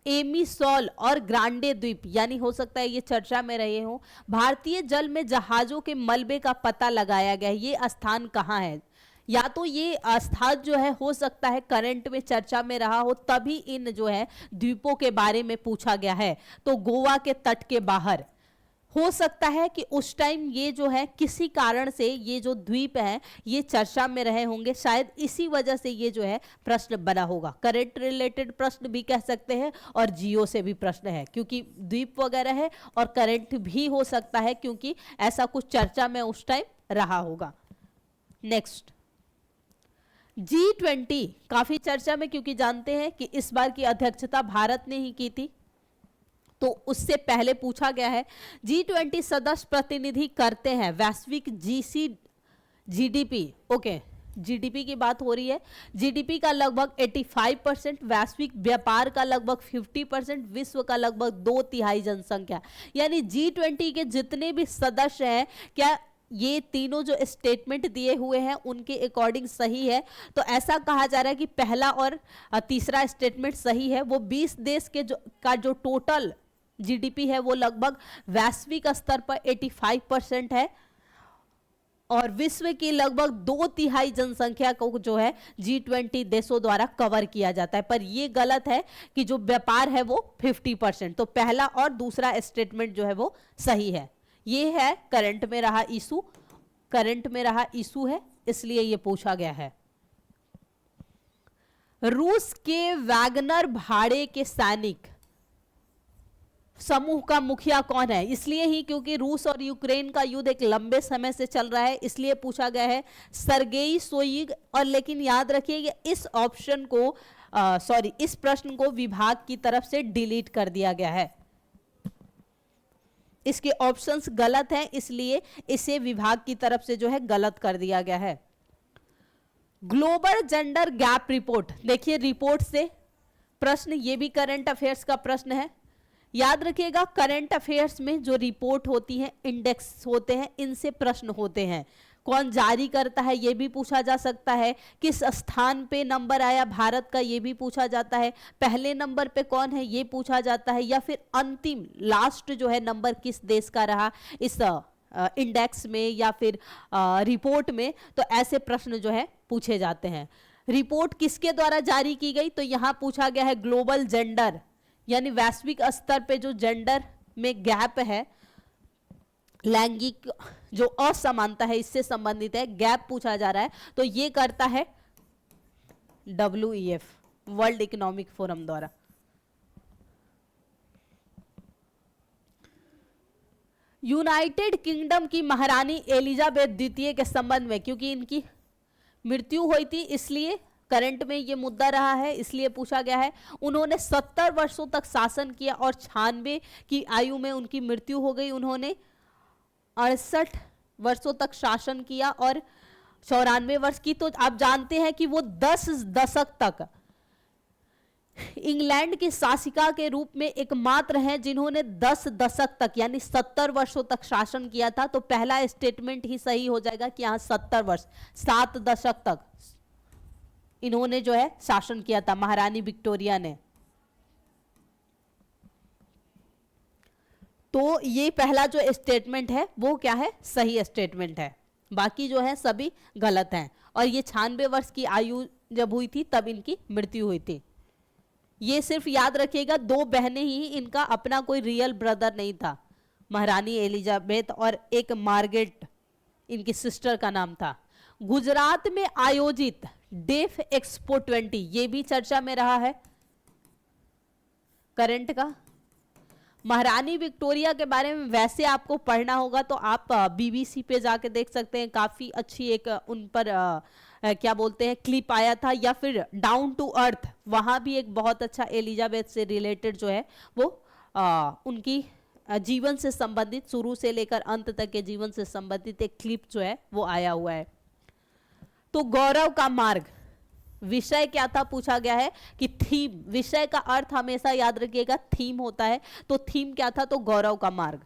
एमिसोल और ग्रांडे द्वीप, यानी हो सकता है ये चर्चा में रहे हो, भारतीय जल में जहाजों के मलबे का पता लगाया गया। ये स्थान कहाँ है, या तो ये स्थान जो है हो सकता है करंट में चर्चा में रहा हो, तभी इन जो है द्वीपों के बारे में पूछा गया है। तो गोवा के तट के बाहर हो सकता है कि उस टाइम ये जो है किसी कारण से ये जो द्वीप है ये चर्चा में रहे होंगे, शायद इसी वजह से ये जो है प्रश्न बना होगा। करंट रिलेटेड प्रश्न भी कह सकते हैं और जियो से भी प्रश्न है, क्योंकि द्वीप वगैरह है, और करंट भी हो सकता है क्योंकि ऐसा कुछ चर्चा में उस टाइम रहा होगा। नेक्स्ट, G20 काफी चर्चा में, क्योंकि जानते हैं कि इस बार की अध्यक्षता भारत ने ही की थी, तो उससे पहले पूछा गया है। G20 सदस्य प्रतिनिधि करते हैं वैश्विक जीडीपी, ओके, जीडीपी की बात हो रही है। जीडीपी का लगभग 85%, वैश्विक व्यापार का लगभग 50%, विश्व का लगभग 2/3 जनसंख्या। यानी G20 के जितने भी सदस्य हैं, क्या ये तीनों जो स्टेटमेंट दिए हुए हैं उनके अकॉर्डिंग सही है? तो ऐसा कहा जा रहा है कि पहला और तीसरा स्टेटमेंट सही है। वो 20 देश के जो टोटल जीडीपी है वो लगभग वैश्विक स्तर पर 85% है, और विश्व की लगभग 2/3 जनसंख्या को जो है G20 देशों द्वारा कवर किया जाता है। पर ये गलत है कि जो व्यापार है वो 50%। तो पहला और दूसरा स्टेटमेंट जो है वो सही है। ये है करंट में रहा इशू, करंट में रहा इशू है, इसलिए ये पूछा गया है। रूस के वैगनर भाड़े के सैनिक समूह का मुखिया कौन है? इसलिए ही क्योंकि रूस और यूक्रेन का युद्ध एक लंबे समय से चल रहा है, इसलिए पूछा गया है सर्गेई शोइग। और लेकिन याद रखिए इस ऑप्शन को इस प्रश्न को विभाग की तरफ से डिलीट कर दिया गया है। इसके ऑप्शंस गलत हैं, इसलिए इसे विभाग की तरफ से जो है गलत कर दिया गया है। ग्लोबल जेंडर गैप रिपोर्ट, देखिए रिपोर्ट से प्रश्न, ये भी करंट अफेयर्स का प्रश्न है। याद रखिएगा करंट अफेयर्स में जो रिपोर्ट होती है, इंडेक्स होते हैं, इनसे प्रश्न होते हैं। कौन जारी करता है ये भी पूछा जा सकता है, किस स्थान पे नंबर आया भारत का ये भी पूछा जाता है, पहले नंबर पे कौन है ये पूछा जाता है, या फिर अंतिम लास्ट जो है नंबर किस देश का रहा इस इंडेक्स में या फिर रिपोर्ट में। तो ऐसे प्रश्न जो है पूछे जाते हैं। रिपोर्ट किसके द्वारा जारी की गई? तो यहां पूछा गया है ग्लोबल जेंडर, यानी वैश्विक स्तर पे जो जेंडर में गैप है, लैंगिक जो असमानता है, इससे संबंधित है, गैप पूछा जा रहा है। तो ये करता है WEF, वर्ल्ड इकोनॉमिक फोरम द्वारा। यूनाइटेड किंगडम की महारानी एलिजाबेथ द्वितीय के संबंध में, क्योंकि इनकी मृत्यु हुई थी इसलिए करंट में ये मुद्दा रहा है, इसलिए पूछा गया है। उन्होंने 70 वर्षों तक शासन किया और 96 की आयु में उनकी मृत्यु हो गई। उन्होंने 68 वर्षों तक शासन किया और 94 वर्ष की। तो आप जानते हैं कि वो 10 दशक तक इंग्लैंड की शासिका के रूप में एकमात्र हैं जिन्होंने 10 दशक तक यानी 70 वर्षों तक शासन किया था। तो पहला स्टेटमेंट ही सही हो जाएगा कि यहाँ 70 वर्ष, 7 दशक तक इन्होंने जो है शासन किया था, महारानी विक्टोरिया ने। तो ये पहला जो स्टेटमेंट है वो क्या है? सही स्टेटमेंट है। बाकी जो है सभी गलत हैं। और ये 96 वर्ष की आयु जब हुई थी तब इनकी मृत्यु हुई थी। ये सिर्फ याद रखिएगा 2 बहनें ही, इनका अपना कोई रियल ब्रदर नहीं था। महारानी एलिजाबेथ और एक मार्गरेट इनकी सिस्टर का नाम था। गुजरात में आयोजित डेफ एक्सपो 20, ये भी चर्चा में रहा है करंट का। महारानी विक्टोरिया के बारे में वैसे आपको पढ़ना होगा तो आप BBC पे जाके देख सकते हैं, काफी अच्छी एक उन पर क्या बोलते हैं क्लिप आया था, या फिर डाउन टू अर्थ, वहां भी एक बहुत अच्छा एलिजाबेथ से रिलेटेड जो है वो उनकी जीवन से संबंधित, शुरू से लेकर अंत तक के जीवन से संबंधित एक क्लिप जो है वो आया हुआ है। तो गौरव का मार्ग, विषय क्या था पूछा गया है कि थीम, विषय का अर्थ हमेशा याद रखिएगा थीम होता है। तो थीम क्या था? तो गौरव का मार्ग।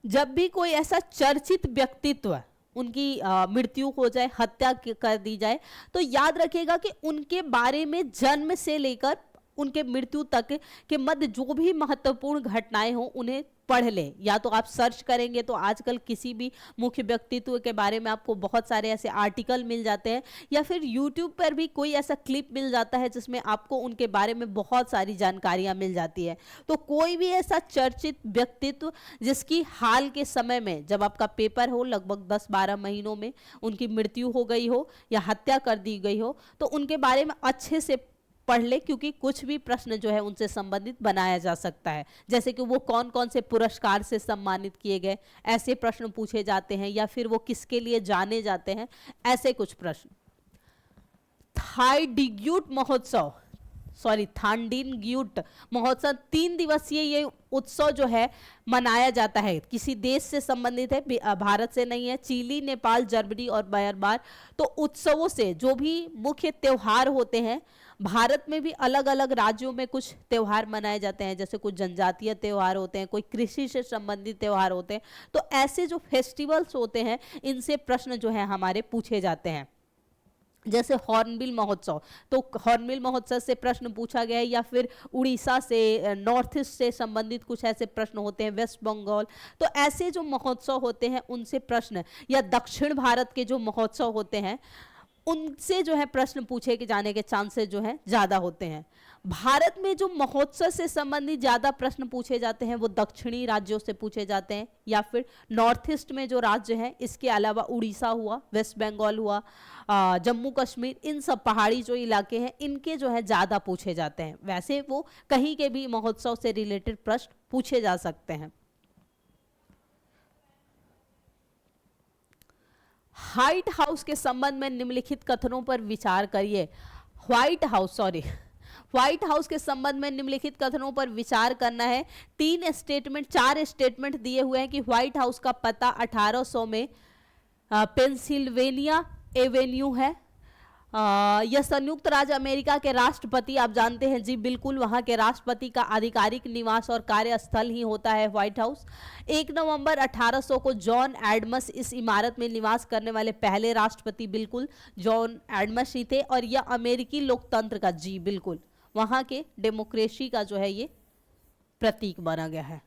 जब भी कोई ऐसा चर्चित व्यक्तित्व उनकी मृत्यु हो जाए, हत्या कर दी जाए, तो याद रखिएगा कि उनके बारे में जन्म से लेकर उनके मृत्यु तक के मध्य जो भी महत्वपूर्ण घटनाएं हो उन्हें पढ़ लें, या तो आप सर्च करेंगे तो आजकल किसी भी मुख्य व्यक्तित्व के बारे में आपको बहुत सारे ऐसे आर्टिकल मिल जाते हैं, या फिर यूट्यूब पर भी कोई ऐसा क्लिप मिल जाता है जिसमें आपको उनके बारे में बहुत सारी जानकारियां मिल जाती है। तो कोई भी ऐसा चर्चित व्यक्तित्व जिसकी हाल के समय में जब आपका पेपर हो, लगभग 10-12 महीनों में उनकी मृत्यु हो गई हो या हत्या कर दी गई हो, तो उनके बारे में अच्छे से पढ़ ले, क्योंकि कुछ भी प्रश्न जो है उनसे संबंधित बनाया जा सकता है। जैसे कि वो कौन कौन से पुरस्कार से सम्मानित किए गए, ऐसे प्रश्न पूछे जाते हैं, या फिर वो किसके लिए जाने जाते हैं, ऐसे कुछ प्रश्न। थाइडिग्यूट महोत्सव, थांडिनग्यूट महोत्सव 3 दिवसीय ये उत्सव जो है मनाया जाता है। किसी देश से संबंधित है, भारत से नहीं है। चिली, नेपाल, जर्मनी और म्यांमार। तो उत्सवों से जो भी मुख्य त्योहार होते हैं, भारत में भी अलग अलग राज्यों में कुछ त्योहार मनाए जाते हैं, जैसे कुछ जनजातीय त्योहार होते हैं, कोई कृषि से संबंधित त्योहार होते हैं। तो ऐसे जो फेस्टिवल्स होते हैं, इनसे प्रश्न जो है हमारे पूछे जाते हैं। जैसे हॉर्नबिल महोत्सव, तो हॉर्नबिल महोत्सव से प्रश्न पूछा गया है, या फिर उड़ीसा से, नॉर्थ ईस्ट से संबंधित कुछ ऐसे प्रश्न होते हैं, वेस्ट बंगाल। तो ऐसे जो महोत्सव होते हैं उनसे प्रश्न, या दक्षिण भारत के जो महोत्सव होते हैं उनसे जो है प्रश्न पूछे के जाने के चांसेस जो है ज्यादा होते हैं। भारत में जो महोत्सव से संबंधित ज्यादा प्रश्न पूछे जाते हैं वो दक्षिणी राज्यों से पूछे जाते हैं, या फिर नॉर्थ ईस्ट में जो राज्य हैं, इसके अलावा उड़ीसा हुआ, वेस्ट बंगाल हुआ, जम्मू कश्मीर, इन सब पहाड़ी जो इलाके हैं इनके जो है ज्यादा पूछे जाते हैं। वैसे वो कहीं के भी महोत्सव से रिलेटेड प्रश्न पूछे जा सकते हैं। व्हाइट हाउस के संबंध में निम्नलिखित कथनों पर विचार करिए। व्हाइट हाउस के संबंध में निम्नलिखित कथनों पर विचार करना है। 4 स्टेटमेंट दिए हुए हैं कि व्हाइट हाउस का पता 1800 में पेंसिल्वेनिया एवेन्यू है। यह संयुक्त राज्य अमेरिका के राष्ट्रपति, आप जानते हैं जी, बिल्कुल वहां के राष्ट्रपति का आधिकारिक निवास और कार्यस्थल ही होता है व्हाइट हाउस। 1 नवंबर 1800 को जॉन एडम्स इस इमारत में निवास करने वाले पहले राष्ट्रपति बिल्कुल जॉन एडम्स ही थे, और यह अमेरिकी लोकतंत्र का, जी बिल्कुल, वहां के डेमोक्रेसी का जो है ये प्रतीक बना गया है।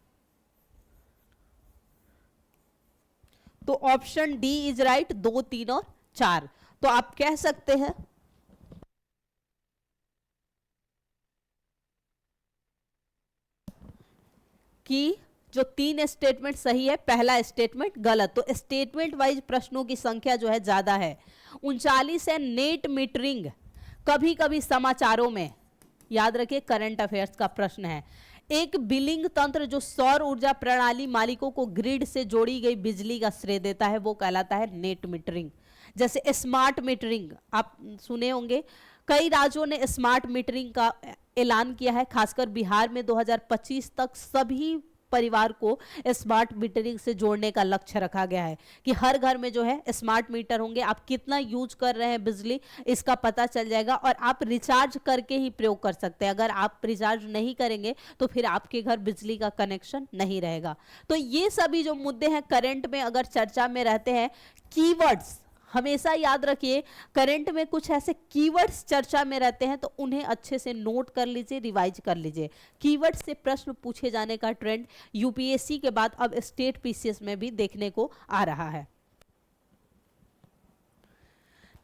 तो ऑप्शन डी इज राइट, 2, 3 और 4। तो आप कह सकते हैं कि जो 3 स्टेटमेंट सही है, पहला स्टेटमेंट गलत। तो स्टेटमेंट वाइज प्रश्नों की संख्या जो है ज्यादा है, 39 है। नेट मीटरिंग कभी कभी समाचारों में, याद रखिए करंट अफेयर्स का प्रश्न है, एक बिलिंग तंत्र जो सौर ऊर्जा प्रणाली मालिकों को ग्रिड से जोड़ी गई बिजली का श्रेय देता है, वो कहलाता है नेट मीटरिंग। जैसे स्मार्ट मीटरिंग आप सुने होंगे, कई राज्यों ने स्मार्ट मीटरिंग का ऐलान किया है। खासकर बिहार में 2025 तक सभी परिवार को स्मार्ट मीटरिंग से जोड़ने का लक्ष्य रखा गया है कि हर घर में जो है स्मार्ट मीटर होंगे। आप कितना यूज कर रहे हैं बिजली, इसका पता चल जाएगा, और आप रिचार्ज करके ही प्रयोग कर सकते हैं। अगर आप रिचार्ज नहीं करेंगे तो फिर आपके घर बिजली का कनेक्शन नहीं रहेगा। तो ये सभी जो मुद्दे हैं करंट में अगर चर्चा में रहते हैं, कीवर्ड्स हमेशा याद रखिए, करंट में कुछ ऐसे कीवर्ड्स चर्चा में रहते हैं तो उन्हें अच्छे से नोट कर लीजिए, रिवाइज कर लीजिए। कीवर्ड से प्रश्न पूछे जाने का ट्रेंड यूपीएससी के बाद अब स्टेट पीसीएस में भी देखने को आ रहा है।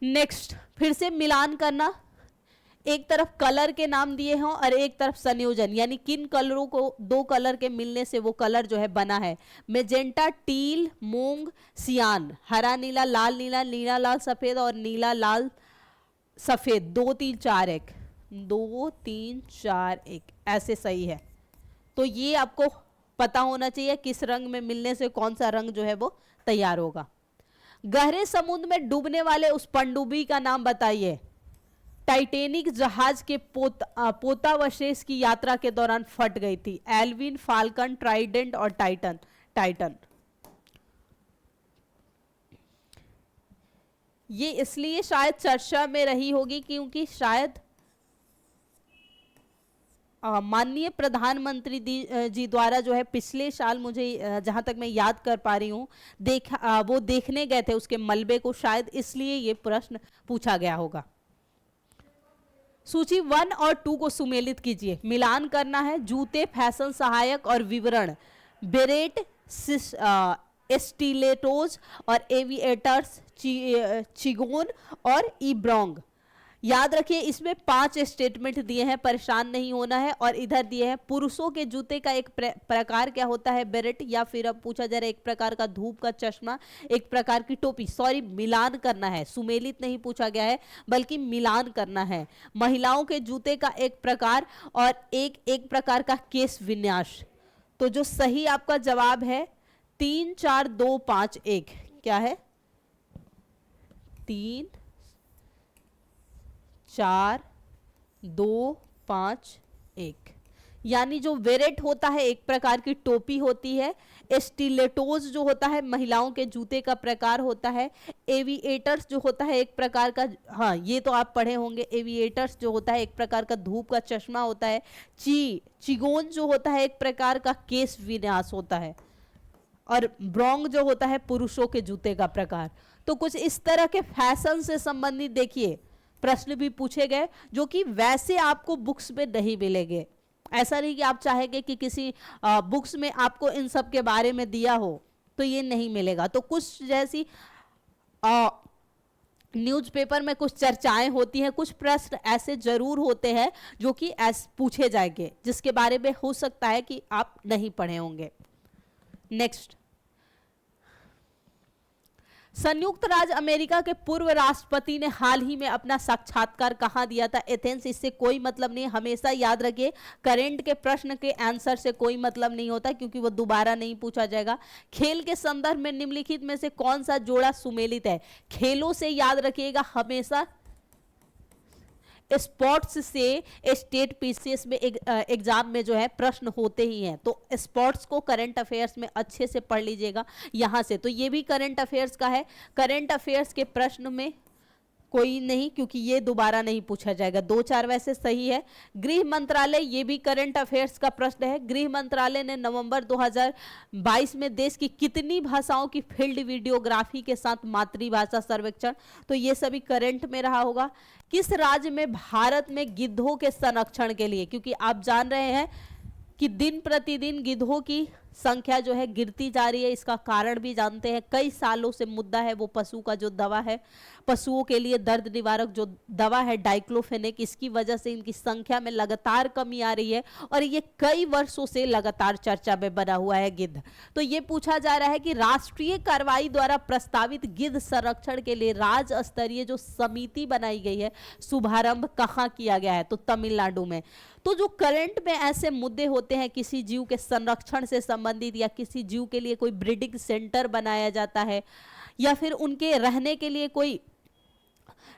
नेक्स्ट, फिर से मिलान करना, एक तरफ कलर के नाम दिए हों और एक तरफ संयोजन, यानी किन कलरों को 2 कलर के मिलने से वो कलर जो है बना है। मेजेंटा, टील, मूंग, सियान, हरा नीला, लाल नीला, नीला लाल सफेद और नीला लाल सफेद। 2 3 4 1, 2 3 4 1 ऐसे सही है। तो ये आपको पता होना चाहिए किस रंग में मिलने से कौन सा रंग जो है वो तैयार होगा। गहरे समुद्र में डूबने वाले उस पनडुब्बी का नाम बताइए। टाइटैनिक जहाज के पोतावशेष की यात्रा के दौरान फट गई थी। एल्विन, फाल्कन, ट्राइडेंट और टाइटन। ये इसलिए शायद चर्चा में रही होगी क्योंकि शायद माननीय प्रधानमंत्री जी द्वारा जो है पिछले साल, मुझे जहां तक मैं याद कर पा रही हूँ, वो देखने गए थे उसके मलबे को, शायद इसलिए ये प्रश्न पूछा गया होगा। सूची 1 और 2 को सुमेलित कीजिए। मिलान करना है। जूते, फैशन, सहायक और विवरण। बेरेट, स्टिलेटोज और एविएटर्स, चिगोन और ईब्रोंग। याद रखिए इसमें 5 स्टेटमेंट दिए हैं, परेशान नहीं होना है। और इधर दिए हैं पुरुषों के जूते का एक प्रकार क्या होता है, बेरेट, या फिर अब पूछा जा रहा है एक प्रकार का धूप का चश्मा, एक प्रकार की टोपी। सॉरी, मिलान करना है, सुमेलित नहीं पूछा गया है बल्कि मिलान करना है। महिलाओं के जूते का एक प्रकार और एक प्रकार का केस विन्यास। तो जो सही आपका जवाब है 3 4 2 5 1, क्या है 3 4 2 5 1। यानी जो वेरेट होता है एक प्रकार की टोपी होती है, स्टिलेटोज जो होता है महिलाओं के जूते का प्रकार होता है, एविएटर्स जो होता है एक प्रकार का, हाँ ये तो आप पढ़े होंगे, एविएटर्स जो होता है एक प्रकार का धूप का चश्मा होता है, चिगोन जो होता है एक प्रकार का केस विन्यास होता है, और ब्रोंग जो होता है पुरुषों के जूते का प्रकार। तो कुछ इस तरह के फैशन से संबंधित देखिए प्रश्न भी पूछे गए जो कि वैसे आपको बुक्स में नहीं मिलेंगे। ऐसा नहीं कि आप चाहेंगे कि किसी बुक्स में आपको इन सब के बारे में दिया हो, तो ये नहीं मिलेगा। तो कुछ जैसी न्यूज़पेपर में कुछ चर्चाएं होती हैं, कुछ प्रश्न ऐसे जरूर होते हैं जो कि ऐसे पूछे जाएंगे जिसके बारे में हो सकता है कि आप नहीं पढ़े होंगे। नेक्स्ट, संयुक्त राज्य अमेरिका के पूर्व राष्ट्रपति ने हाल ही में अपना साक्षात्कार कहां दिया था? एथेंस। इससे कोई मतलब नहीं, हमेशा याद रखिए करंट के प्रश्न के आंसर से कोई मतलब नहीं होता क्योंकि वो दोबारा नहीं पूछा जाएगा। खेल के संदर्भ में निम्नलिखित में से कौन सा जोड़ा सुमेलित है? खेलों से याद रखिएगा हमेशा, स्पोर्ट्स से स्टेट पीसीएस में एग्जाम में जो है प्रश्न होते ही हैं, तो स्पोर्ट्स को करंट अफेयर्स में अच्छे से पढ़ लीजिएगा यहां से। तो ये भी करंट अफेयर्स का है, करंट अफेयर्स के प्रश्न में कोई नहीं क्योंकि ये दोबारा नहीं पूछा जाएगा। 2 4 वैसे सही है। गृह मंत्रालय, ये भी करंट अफेयर्स का प्रश्न है। गृह मंत्रालय ने नवंबर 2022 में देश की कितनी भाषाओं की फील्ड वीडियोग्राफी के साथ मातृभाषा सर्वेक्षण, तो ये सभी करंट में रहा होगा। किस राज्य में भारत में गिद्धों के संरक्षण के लिए, क्योंकि आप जान रहे हैं कि दिन प्रतिदिन गिद्धों की संख्या जो है गिरती जा रही है, इसका कारण भी जानते हैं। कई सालों से मुद्दा है वो पशु का जो दवा है, पशुओं के लिए दर्द निवारक जो दवा है डाइक्लोफेनेक, इसकी वजह से इनकी संख्या में लगातार कमी आ रही है और ये कई वर्षों से लगातार चर्चा में बना हुआ है गिद्ध। तो ये पूछा जा रहा है कि राष्ट्रीय कार्रवाई द्वारा प्रस्तावित गिद्ध संरक्षण के लिए राज्य स्तरीय जो समिति बनाई गई है, शुभारंभ कहाँ किया गया है? तो तमिलनाडु में। तो जो करंट में ऐसे मुद्दे होते हैं किसी जीव के संरक्षण से संबंधित, या किसी जीव के लिए कोई ब्रीडिंग सेंटर बनाया जाता है, या फिर उनके रहने के लिए कोई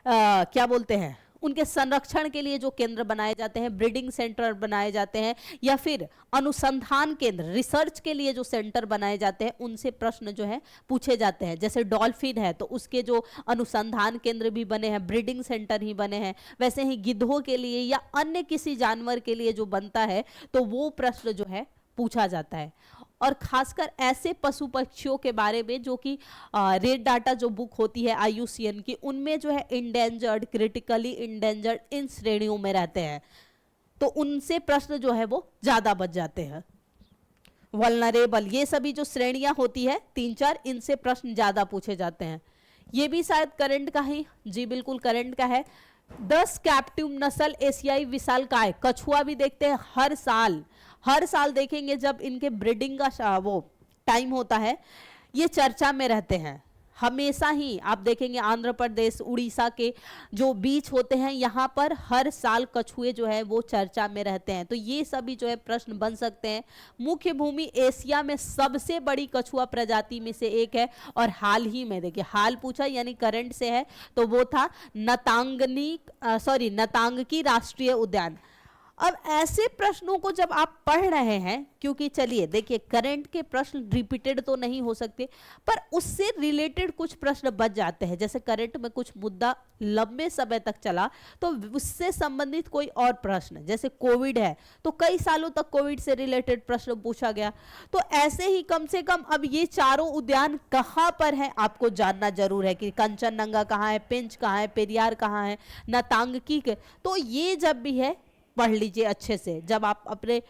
क्या बोलते हैं, उनके संरक्षण के लिए जो केंद्र बनाए जाते हैं, ब्रीडिंग सेंटर बनाए जाते हैं, या फिर अनुसंधान केंद्र, रिसर्च के लिए जो सेंटर बनाए जाते हैं, उनसे प्रश्न जो है पूछे जाते हैं। जैसे डॉल्फिन है तो उसके जो अनुसंधान केंद्र भी बने हैं, ब्रीडिंग सेंटर ही बने हैं, वैसे ही गिद्धों के लिए या अन्य किसी जानवर के लिए जो बनता है तो वो प्रश्न जो है पूछा जाता है। और खासकर ऐसे पशु पक्षियों के बारे में जो कि रेड डाटा जो बुक होती है IUCN की, उनमें जो है इंडेंजर्ड, क्रिटिकली इंडेंजर्ड, इन श्रेणियों में रहते हैं, तो उनसे प्रश्न जो है वो ज्यादा बच जाते हैं। वल्नरेबल, ये सभी जो श्रेणियां होती है 3 4, इनसे प्रश्न ज्यादा पूछे जाते हैं। ये भी शायद करंट का ही, जी बिल्कुल करंट का है। 10 कैप्टिव नस्ल एशियाई विशालकाय कछुआ भी देखते हैं हर साल देखेंगे जब इनके ब्रीडिंग का वो टाइम होता है, ये चर्चा में रहते हैं हमेशा ही। आप देखेंगे आंध्र प्रदेश, उड़ीसा के जो बीच होते हैं, यहाँ पर हर साल कछुए जो है वो चर्चा में रहते हैं। तो ये सभी जो है प्रश्न बन सकते हैं। मुख्य भूमि एशिया में सबसे बड़ी कछुआ प्रजाति में से एक है, और हाल ही में देखिए, हाल पूछा यानी करंट से है, तो वो था नतांगकी राष्ट्रीय उद्यान। अब ऐसे प्रश्नों को जब आप पढ़ रहे हैं, क्योंकि चलिए देखिए करंट के प्रश्न रिपीटेड तो नहीं हो सकते, पर उससे रिलेटेड कुछ प्रश्न बच जाते हैं। जैसे करंट में कुछ मुद्दा लंबे समय तक चला तो उससे संबंधित कोई और प्रश्न, जैसे कोविड है तो कई सालों तक कोविड से रिलेटेड प्रश्न पूछा गया। तो ऐसे ही कम से कम अब ये चारों उद्यान कहाँ पर है आपको जानना जरूर है कि कंचनजंगा कहाँ है, पेंच कहाँ है, पेरियार कहाँ है, नतांगकी के। तो ये जब भी है पढ़ लीजिए अच्छे से, जब आप अपने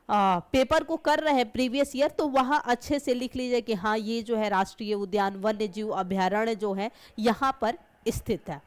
पेपर को कर रहे हैं प्रीवियस ईयर, तो वहां अच्छे से लिख लीजिए कि हाँ ये जो है राष्ट्रीय उद्यान वन्य जीव अभयारण्य जो है यहाँ पर स्थित है।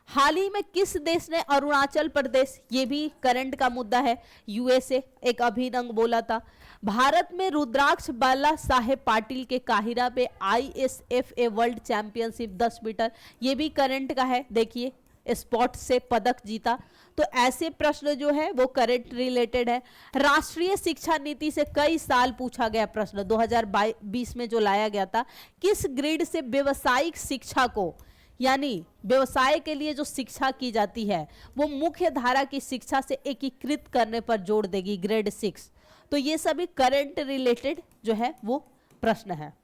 हाल ही में किस देश ने अरुणाचल प्रदेश, ये भी करंट का मुद्दा है, यूएसए एक अभिनंग बोला था। भारत में रुद्राक्ष बाला साहेब पाटिल के काहिरा पे ISFA वर्ल्ड चैंपियनशिप 10 मीटर, ये भी करंट का है, देखिए स्पॉट से पदक जीता। तो ऐसे प्रश्न जो है वो करंट रिलेटेड है। राष्ट्रीय शिक्षा नीति से कई साल पूछा गया प्रश्न 2020 में जो लाया गया था, किस ग्रेड से व्यावसायिक शिक्षा को, यानी व्यवसाय के लिए जो शिक्षा की जाती है वो मुख्य धारा की शिक्षा से एकीकृत करने पर जोर देगी, ग्रेड 6। तो ये सभी करंट रिलेटेड जो है वो प्रश्न है।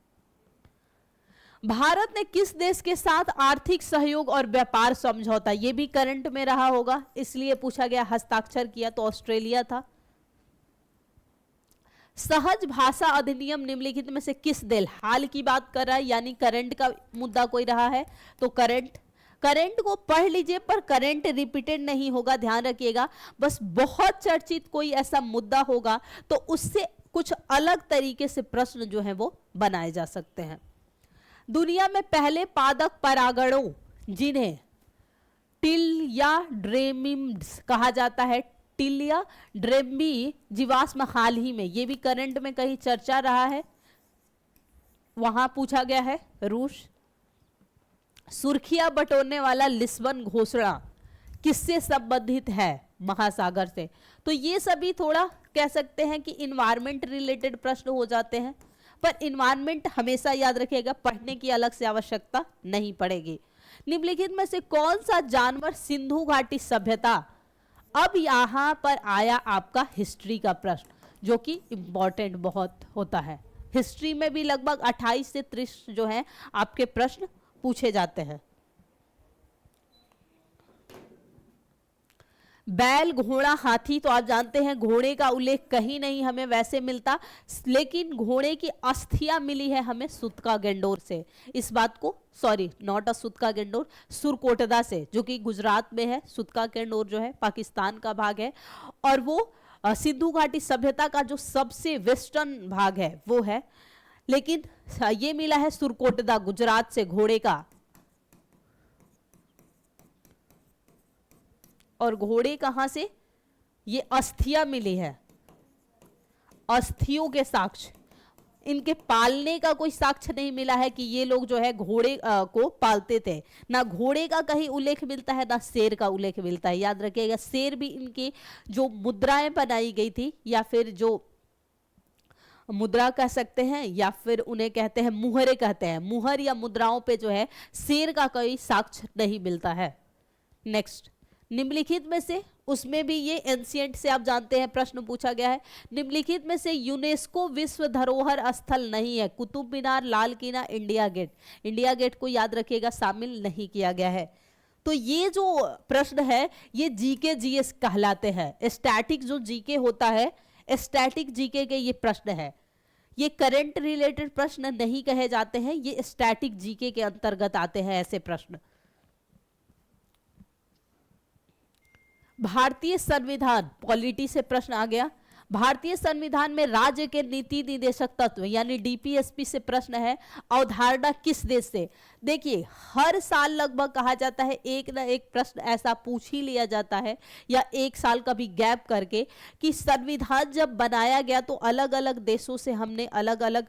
भारत ने किस देश के साथ आर्थिक सहयोग और व्यापार समझौता, ये भी करंट में रहा होगा इसलिए पूछा गया, हस्ताक्षर किया तो ऑस्ट्रेलिया था। सहज भाषा अधिनियम निम्नलिखित में से किस देश, हाल की बात कर रहा है यानी करंट का मुद्दा कोई रहा है तो करंट को पढ़ लीजिए, पर करंट रिपीटेड नहीं होगा, ध्यान रखिएगा। बस बहुत चर्चित कोई ऐसा मुद्दा होगा तो उससे कुछ अलग तरीके से प्रश्न जो है वो बनाए जा सकते हैं। दुनिया में पहले पादप परागणों जिन्हें टिल या ड्रेमिम्स कहा जाता है, टिल या ड्रेमी जीवाश्म हाल ही में, ये भी करंट में कहीं चर्चा रहा है, वहां पूछा गया है रूस। सुर्खियां बटोरने वाला लिस्बन घोषणा किससे संबंधित है, महासागर से। तो ये सभी थोड़ा कह सकते हैं कि इन्वायरमेंट रिलेटेड प्रश्न हो जाते हैं, पर इन्वायरमेंट हमेशा याद रखिएगा, पढ़ने की अलग से आवश्यकता नहीं पड़ेगी। निम्नलिखित में से कौन सा जानवर सिंधु घाटी सभ्यता, अब यहां पर आया आपका हिस्ट्री का प्रश्न जो कि इंपॉर्टेंट बहुत होता है। हिस्ट्री में भी लगभग 28 से 30 जो है आपके प्रश्न पूछे जाते हैं। बैल, घोड़ा, हाथी, तो आप जानते हैं घोड़े का उल्लेख कहीं नहीं हमें वैसे मिलता, लेकिन घोड़े की अस्थियां मिली है हमें सुतका गेंडोर से। इस बात को, sorry not a सुतका Dor, Surkotada से, जो कि गुजरात में है। सुतका गेंडोर जो है पाकिस्तान का भाग है, और वो सिंधु घाटी सभ्यता का जो सबसे वेस्टर्न भाग है वो है, लेकिन ये मिला है सुरकोटदा गुजरात से घोड़े का। और घोड़े कहां से, ये अस्थियां मिली है, अस्थियों के साक्ष्य, इनके पालने का कोई साक्ष्य नहीं मिला है कि ये लोग जो है घोड़े को पालते थे। ना घोड़े का कहीं उल्लेख मिलता है, ना शेर का उल्लेख मिलता है। याद रखिएगा, शेर भी इनकी जो मुद्राएं बनाई गई थी, या फिर जो मुद्रा कह सकते हैं, या फिर उन्हें कहते हैं मुहरे कहते हैं, मुहर या मुद्राओं पे जो है शेर का कोई साक्ष्य नहीं मिलता है। नेक्स्ट, निम्नलिखित में से, उसमें भी ये एंशिएंट से आप जानते हैं प्रश्न पूछा गया है, निम्नलिखित में से यूनेस्को विश्व धरोहर स्थल नहीं है, Qutub Minar, Lal Qila, India gate. India gate को याद रखिएगा शामिल नहीं किया गया है। तो ये जो प्रश्न है ये जीके जीएस कहलाते हैं। स्टैटिक जो जीके होता है, स्टैटिक जीके के ये प्रश्न है, ये करंट रिलेटेड प्रश्न नहीं कहे जाते हैं, ये स्टैटिक जीके के अंतर्गत आते हैं ऐसे प्रश्न। भारतीय संविधान, पॉलिटी से प्रश्न आ गया। भारतीय संविधान में राज्य के नीति निदेशक तत्व यानी डीपीएसपी से प्रश्न है, अवधारणा किस देश से। देखिए हर साल लगभग कहा जाता है एक ना एक प्रश्न ऐसा पूछ ही लिया जाता है, या एक साल का भी गैप करके, कि संविधान जब बनाया गया तो अलग अलग देशों से हमने अलग अलग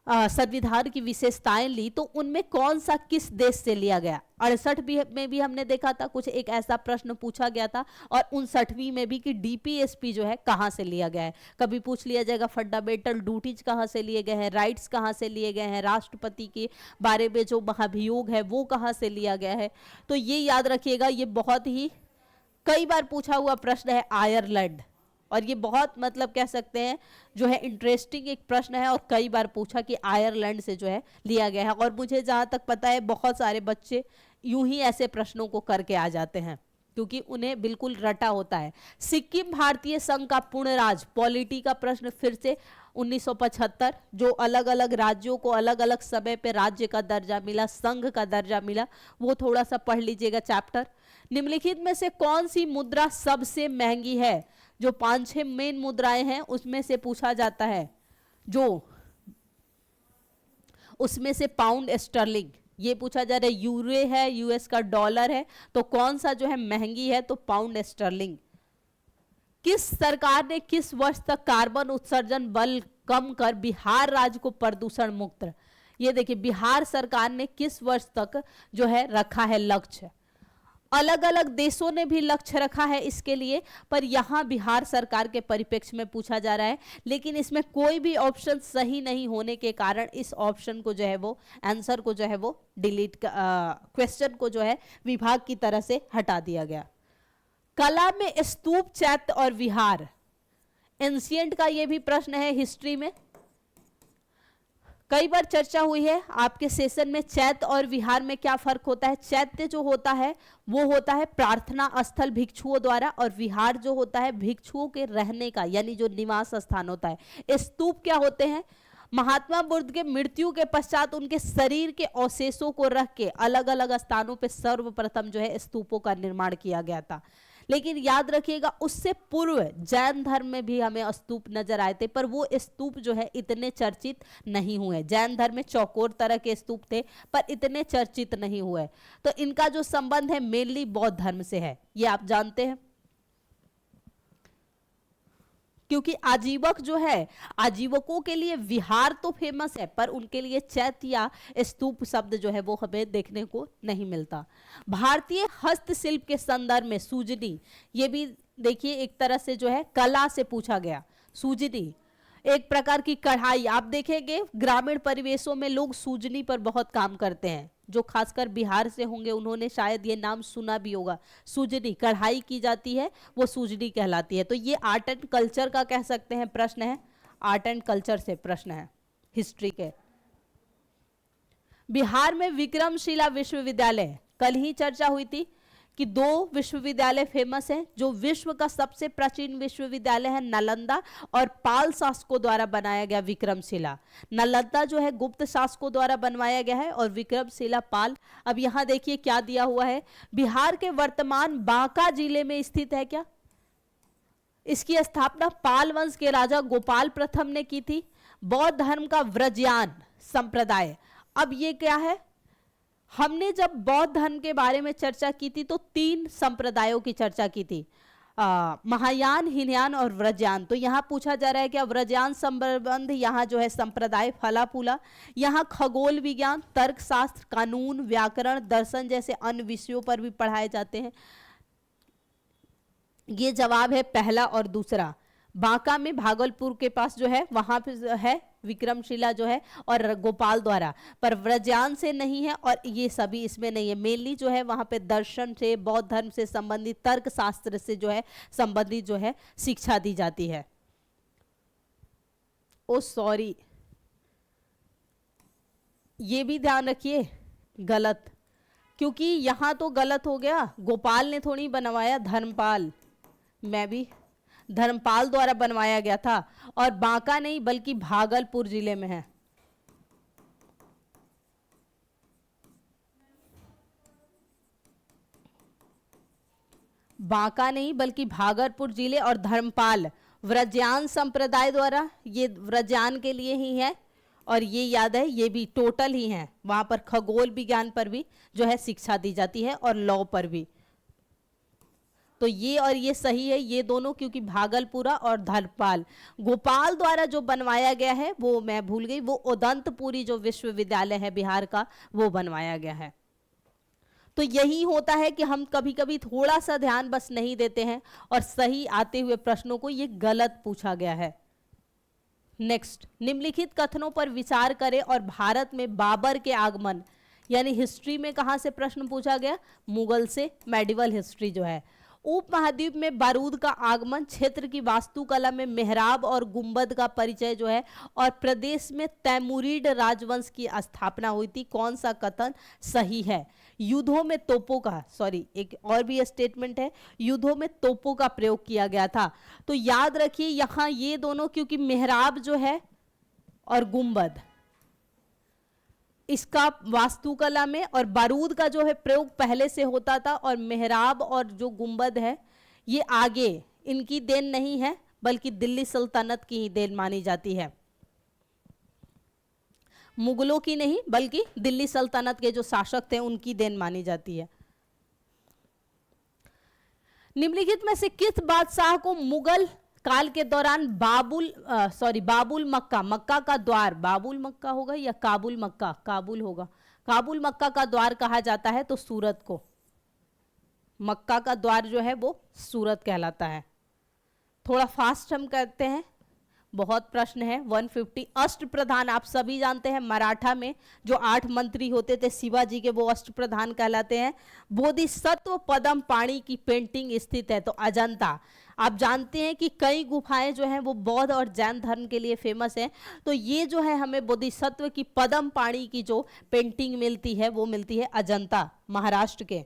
संविधान की विशेषताएं ली, तो उनमें कौन सा किस देश से लिया गया। 68 में भी हमने देखा था कुछ एक ऐसा प्रश्न पूछा गया था, और 59वीं में भी कि डीपीएसपी जो है कहां से लिया गया है। कभी पूछ लिया जाएगा फंडामेंटल ड्यूटीज कहां से लिए गए हैं, राइट्स कहां से लिए गए हैं, राष्ट्रपति के बारे में जो महाभियोग है वो कहां से लिया गया है। तो ये याद रखिएगा, ये बहुत ही कई बार पूछा हुआ प्रश्न है, आयरलैंड। और ये बहुत मतलब कह सकते हैं जो है इंटरेस्टिंग एक प्रश्न है, और कई बार पूछा कि आयरलैंड से जो है लिया गया है। और मुझे जहाँ तक पता है बहुत सारे बच्चे यूं ही ऐसे प्रश्नों को करके आ जाते हैं, क्योंकि उन्हें बिल्कुल रटा होता है। सिक्किम भारतीय संघ का पूर्ण राज्य, पॉलिटी का प्रश्न फिर से 1975, जो अलग अलग राज्यों को अलग अलग समय पे राज्य का दर्जा मिला, संघ का दर्जा मिला, वो थोड़ा सा पढ़ लीजिएगा चैप्टर। निम्नलिखित में से कौन सी मुद्रा सबसे महंगी है? जो 5-6 मेन मुद्राएं हैं उसमें से पूछा जाता है, जो उसमें से पाउंड स्टर्लिंग ये पूछा जा रहा है, यूरो है, यूएस का डॉलर है, तो कौन सा जो है महंगी है? तो पाउंड स्टर्लिंग। किस सरकार ने किस वर्ष तक कार्बन उत्सर्जन बल कम कर बिहार राज्य को प्रदूषण मुक्त? ये देखिए, बिहार सरकार ने किस वर्ष तक जो है रखा है लक्ष्य। अलग अलग देशों ने भी लक्ष्य रखा है इसके लिए, पर यहां बिहार सरकार के परिप्रेक्ष्य में पूछा जा रहा है। लेकिन इसमें कोई भी ऑप्शन सही नहीं होने के कारण इस ऑप्शन को जो है वो आंसर को जो है वो डिलीट, क्वेश्चन को जो है विभाग की तरह से हटा दिया गया। कला में स्तूप, चैत्य और विहार, एंशिएंट का ये भी प्रश्न है हिस्ट्री में, कई बार चर्चा हुई है आपके सेशन में। चैत्य और विहार में क्या फर्क होता है? चैत्य जो होता है वो होता है प्रार्थना स्थल भिक्षुओं द्वारा, और विहार जो होता है भिक्षुओं के रहने का, यानी जो निवास स्थान होता है। स्तूप क्या होते हैं? महात्मा बुद्ध के मृत्यु के पश्चात उनके शरीर के अवशेषों को रख के अलग अलग स्थानों पर सर्वप्रथम जो है स्तूपों का निर्माण किया गया था। लेकिन याद रखिएगा, उससे पूर्व जैन धर्म में भी हमें स्तूप नजर आए थे, पर वो स्तूप जो है इतने चर्चित नहीं हुए। जैन धर्म में चौकोर तरह के स्तूप थे, पर इतने चर्चित नहीं हुए। तो इनका जो संबंध है मेनली बौद्ध धर्म से है, ये आप जानते हैं। क्योंकि आजीवक जो है, आजीवकों के लिए विहार तो फेमस है, पर उनके लिए चैत्य या स्तूप शब्द जो है वो हमें देखने को नहीं मिलता। भारतीय हस्तशिल्प के संदर्भ में सूजनी, ये भी देखिए एक तरह से जो है कला से पूछा गया। सूजनी एक प्रकार की कढ़ाई, आप देखेंगे ग्रामीण परिवेशों में लोग सूजनी पर बहुत काम करते हैं। जो खासकर बिहार से होंगे उन्होंने शायद ये नाम सुना भी होगा। सूजनी, कढ़ाई की जाती है, वो सूजनी कहलाती है। तो ये आर्ट एंड कल्चर का कह सकते हैं प्रश्न है, आर्ट एंड कल्चर से प्रश्न है हिस्ट्री के। बिहार में विक्रमशिला विश्वविद्यालय, कल ही चर्चा हुई थी कि 2 विश्वविद्यालय फेमस हैं। जो विश्व का सबसे प्राचीन विश्वविद्यालय है नालंदा, और पाल शासकों द्वारा बनाया गया विक्रमशिला। नालंदा जो है गुप्त शासकों द्वारा बनवाया गया है, और विक्रमशिला पाल। अब यहाँ देखिए क्या दिया हुआ है, बिहार के वर्तमान बांका जिले में स्थित है क्या? इसकी स्थापना पाल वंश के राजा गोपाल प्रथम ने की थी। बौद्ध धर्म का व्रजयान संप्रदाय, अब ये क्या है? हमने जब बौद्ध धर्म के बारे में चर्चा की थी तो 3 संप्रदायों की चर्चा की थी, महायान, हीनयान और व्रजयान। तो यहाँ पूछा जा रहा है कि व्रजयान संबंध यहाँ जो है संप्रदाय फला फूला। यहाँ खगोल विज्ञान, तर्कशास्त्र, कानून, व्याकरण, दर्शन जैसे अन्य विषयों पर भी पढ़ाए जाते हैं। ये जवाब है पहला और दूसरा। बांका में भागलपुर के पास जो है वहां पे है विक्रमशिला जो है, और गोपाल द्वारा, पर व्रजयान से नहीं है, और ये सभी इसमें नहीं है। मेनली जो है वहां पे दर्शन से, बौद्ध धर्म से संबंधित, तर्क शास्त्र से जो है संबंधित जो है शिक्षा दी जाती है। ओ सॉरी, ये भी ध्यान रखिए गलत, क्योंकि यहां तो गलत हो गया। गोपाल ने थोड़ी बनवाया, धर्मपाल, मैं भी धर्मपाल द्वारा बनवाया गया था, और बांका नहीं बल्कि भागलपुर जिले में है। बांका नहीं बल्कि भागलपुर जिले, और धर्मपाल व्रजयान संप्रदाय द्वारा, ये व्रजयान के लिए ही है, और ये याद है ये भी टोटल ही है। वहां पर खगोल विज्ञान पर भी जो है शिक्षा दी जाती है, और लॉ पर भी। तो ये और ये सही है, ये दोनों, क्योंकि भागलपुरा और धर्मपाल। गोपाल द्वारा जो बनवाया गया है वो मैं भूल गई, वो उदंतपुरी जो विश्वविद्यालय है बिहार का, वो बनवाया गया है। तो यही होता है कि हम कभी कभी थोड़ा सा ध्यान बस नहीं देते हैं, और सही आते हुए प्रश्नों को ये गलत पूछा गया है। नेक्स्ट, निम्नलिखित कथनों पर विचार करें और भारत में बाबर के आगमन, यानी हिस्ट्री में कहां से प्रश्न पूछा गया? मुगल से, मेडिवल हिस्ट्री जो है। उपमहाद्वीप में बारूद का आगमन, क्षेत्र की वास्तुकला में मेहराब और गुंबद का परिचय जो है, और प्रदेश में तैमुरीड राजवंश की स्थापना हुई थी। कौन सा कथन सही है? युद्धों में तोपों का, सॉरी एक और भी स्टेटमेंट है, युद्धों में तोपों का प्रयोग किया गया था। तो याद रखिए यहाँ ये दोनों, क्योंकि मेहराब जो है और गुंबद, इसका वास्तुकला में, और बारूद का जो है प्रयोग पहले से होता था, और मेहराब और जो गुंबद है ये आगे, इनकी देन नहीं है बल्कि दिल्ली सल्तनत की ही देन मानी जाती है, मुगलों की नहीं बल्कि दिल्ली सल्तनत के जो शासक थे उनकी देन मानी जाती है। निम्नलिखित में से किस बादशाह को मुगल काल के दौरान बाबुल मक्का, मक्का का द्वार, बाबुल मक्का होगा या काबुल मक्का, काबुल होगा, काबुल मक्का का द्वार कहा जाता है? तो सूरत को, मक्का का द्वार जो है वो सूरत कहलाता है। थोड़ा फास्ट हम करते हैं, बहुत प्रश्न है। 150 अष्टप्रधान आप सभी जानते हैं, मराठा में जो 8 मंत्री होते थे शिवाजी के, वो अष्टप्रधान कहलाते हैं। बोधिसत्व पद्म पाणी की पेंटिंग स्थित है तो अजंता। आप जानते हैं कि कई गुफाएं जो हैं वो बौद्ध और जैन धर्म के लिए फेमस हैं, तो ये जो है हमें बोधिसत्व की पद्म पाणी की जो पेंटिंग मिलती है वो मिलती है अजंता, महाराष्ट्र के।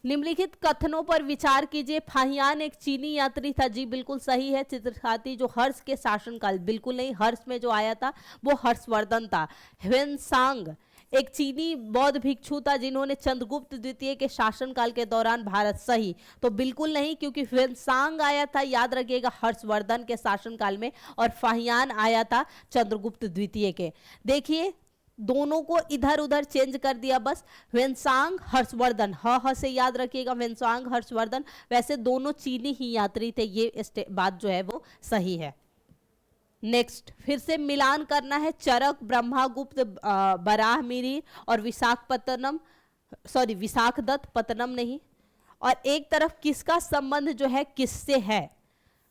निम्नलिखित कथनों पर विचार कीजिए। फाहियान एक चीनी यात्री था, जी बिल्कुल सही है। चित्रखाती जो हर्ष के शासनकाल, बिल्कुल नहीं, हर्ष में जो आया था वो हर्षवर्धन था। ह्वेनसांग एक चीनी बौद्ध भिक्षु था जिन्होंने चंद्रगुप्त द्वितीय के शासनकाल के दौरान भारत, सही, तो बिल्कुल नहीं, क्योंकि ह्वेनसांग आया था, याद रखिएगा, हर्षवर्धन के शासनकाल में, और फाहियान आया था चंद्रगुप्त द्वितीय के। देखिए दोनों को इधर उधर चेंज कर दिया बस। ह्वेनसांग हर्षवर्धन, ह से याद रखिएगा, ह्वेनसांग हर्षवर्धन, वैसे दोनों चीनी ही यात्री थे, ये बात जो है वो सही है। नेक्स्ट फिर से मिलान करना है। चरक, ब्रह्मागुप्त, बराहमिहिर और विशाखदत्त पत्तनम नहीं। और एक तरफ किसका संबंध जो है किससे है?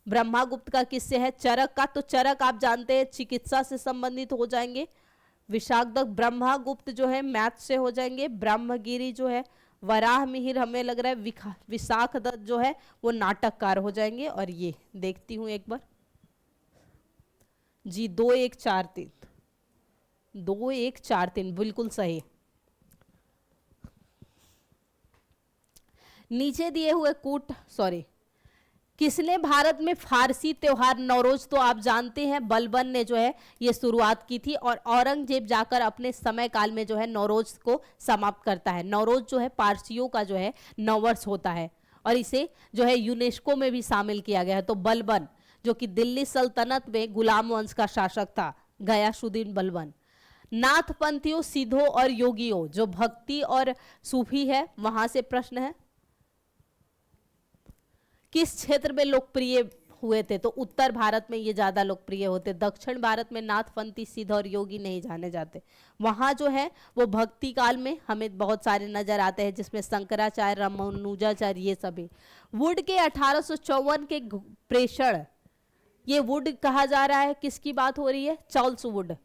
ब्रह्मागुप्त का किससे है? चरक का, तो चरक आप जानते हैं चिकित्सा से संबंधित हो जाएंगे। विशाखदत्त, ब्रह्मागुप्त जो है मैथ से हो जाएंगे। ब्रह्मगिरी जो है, वराहमिहिर हमें लग रहा है, विशाखदत्त जो है वो नाटककार हो जाएंगे। और ये देखती हूं एक बार, जी 2143, 2143 बिल्कुल सही। नीचे दिए हुए किसने भारत में फारसी त्योहार नौरोज, तो आप जानते हैं बलबन ने जो है ये शुरुआत की थी, और औरंगजेब जाकर अपने समय काल में जो है नौरोज को समाप्त करता है। नौरोज जो है पारसियों का जो है नववर्ष होता है, और इसे जो है यूनेस्को में भी शामिल किया गया है। तो बलबन जो कि दिल्ली सल्तनत में गुलाम वंश का शासक था, गयासुद्दीन बलबन। नाथपंथियों, सिद्धों और योगियों, जो भक्ति और सूफी है, वहां से प्रश्न है, किस क्षेत्र में लोकप्रिय हुए थे? तो उत्तर भारत में ये ज्यादा लोकप्रिय होते। दक्षिण भारत में नाथपंथी, सिद्ध और योगी नहीं जाने जाते। वहां जो है वो भक्ति काल में हमें बहुत सारे नजर आते हैं, जिसमें शंकराचार्य, रामानुजाचार्य, ये सभी। वुड के 1854 के प्रेषण, ये वुड कहा जा रहा है, किसकी बात हो रही है? Charles Wood.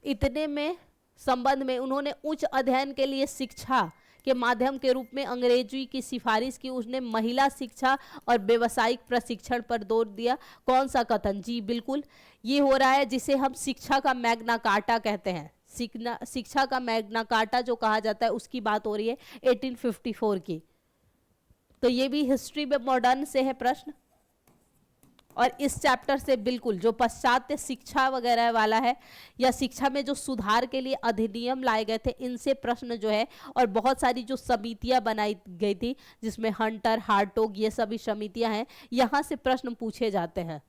इतने में संबंध में उन्होंने उच्च अध्ययन के लिए शिक्षा के माध्यम के रूप में अंग्रेजी की सिफारिश की। उसने महिला शिक्षा और व्यवसायिक प्रशिक्षण पर जोर दिया। कौन सा कथन? जी बिल्कुल ये हो रहा है जिसे हम शिक्षा का मैग्ना कार्टा कहते हैं। शिक्षा का मैग्ना कार्टा जो कहा जाता है उसकी बात हो रही है 1854 की। तो ये भी हिस्ट्री में मॉडर्न से है प्रश्न, और इस चैप्टर से बिल्कुल जो पाश्चात्य शिक्षा वगैरह वाला है, या शिक्षा में जो सुधार के लिए अधिनियम लाए गए थे, इनसे प्रश्न जो है, और बहुत सारी जो समितियां बनाई गई थी जिसमें हंटर, हार्टोग, ये सभी समितियां हैं, यहां से प्रश्न पूछे जाते हैं।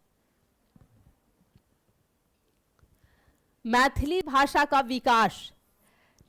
मैथिली भाषा का विकास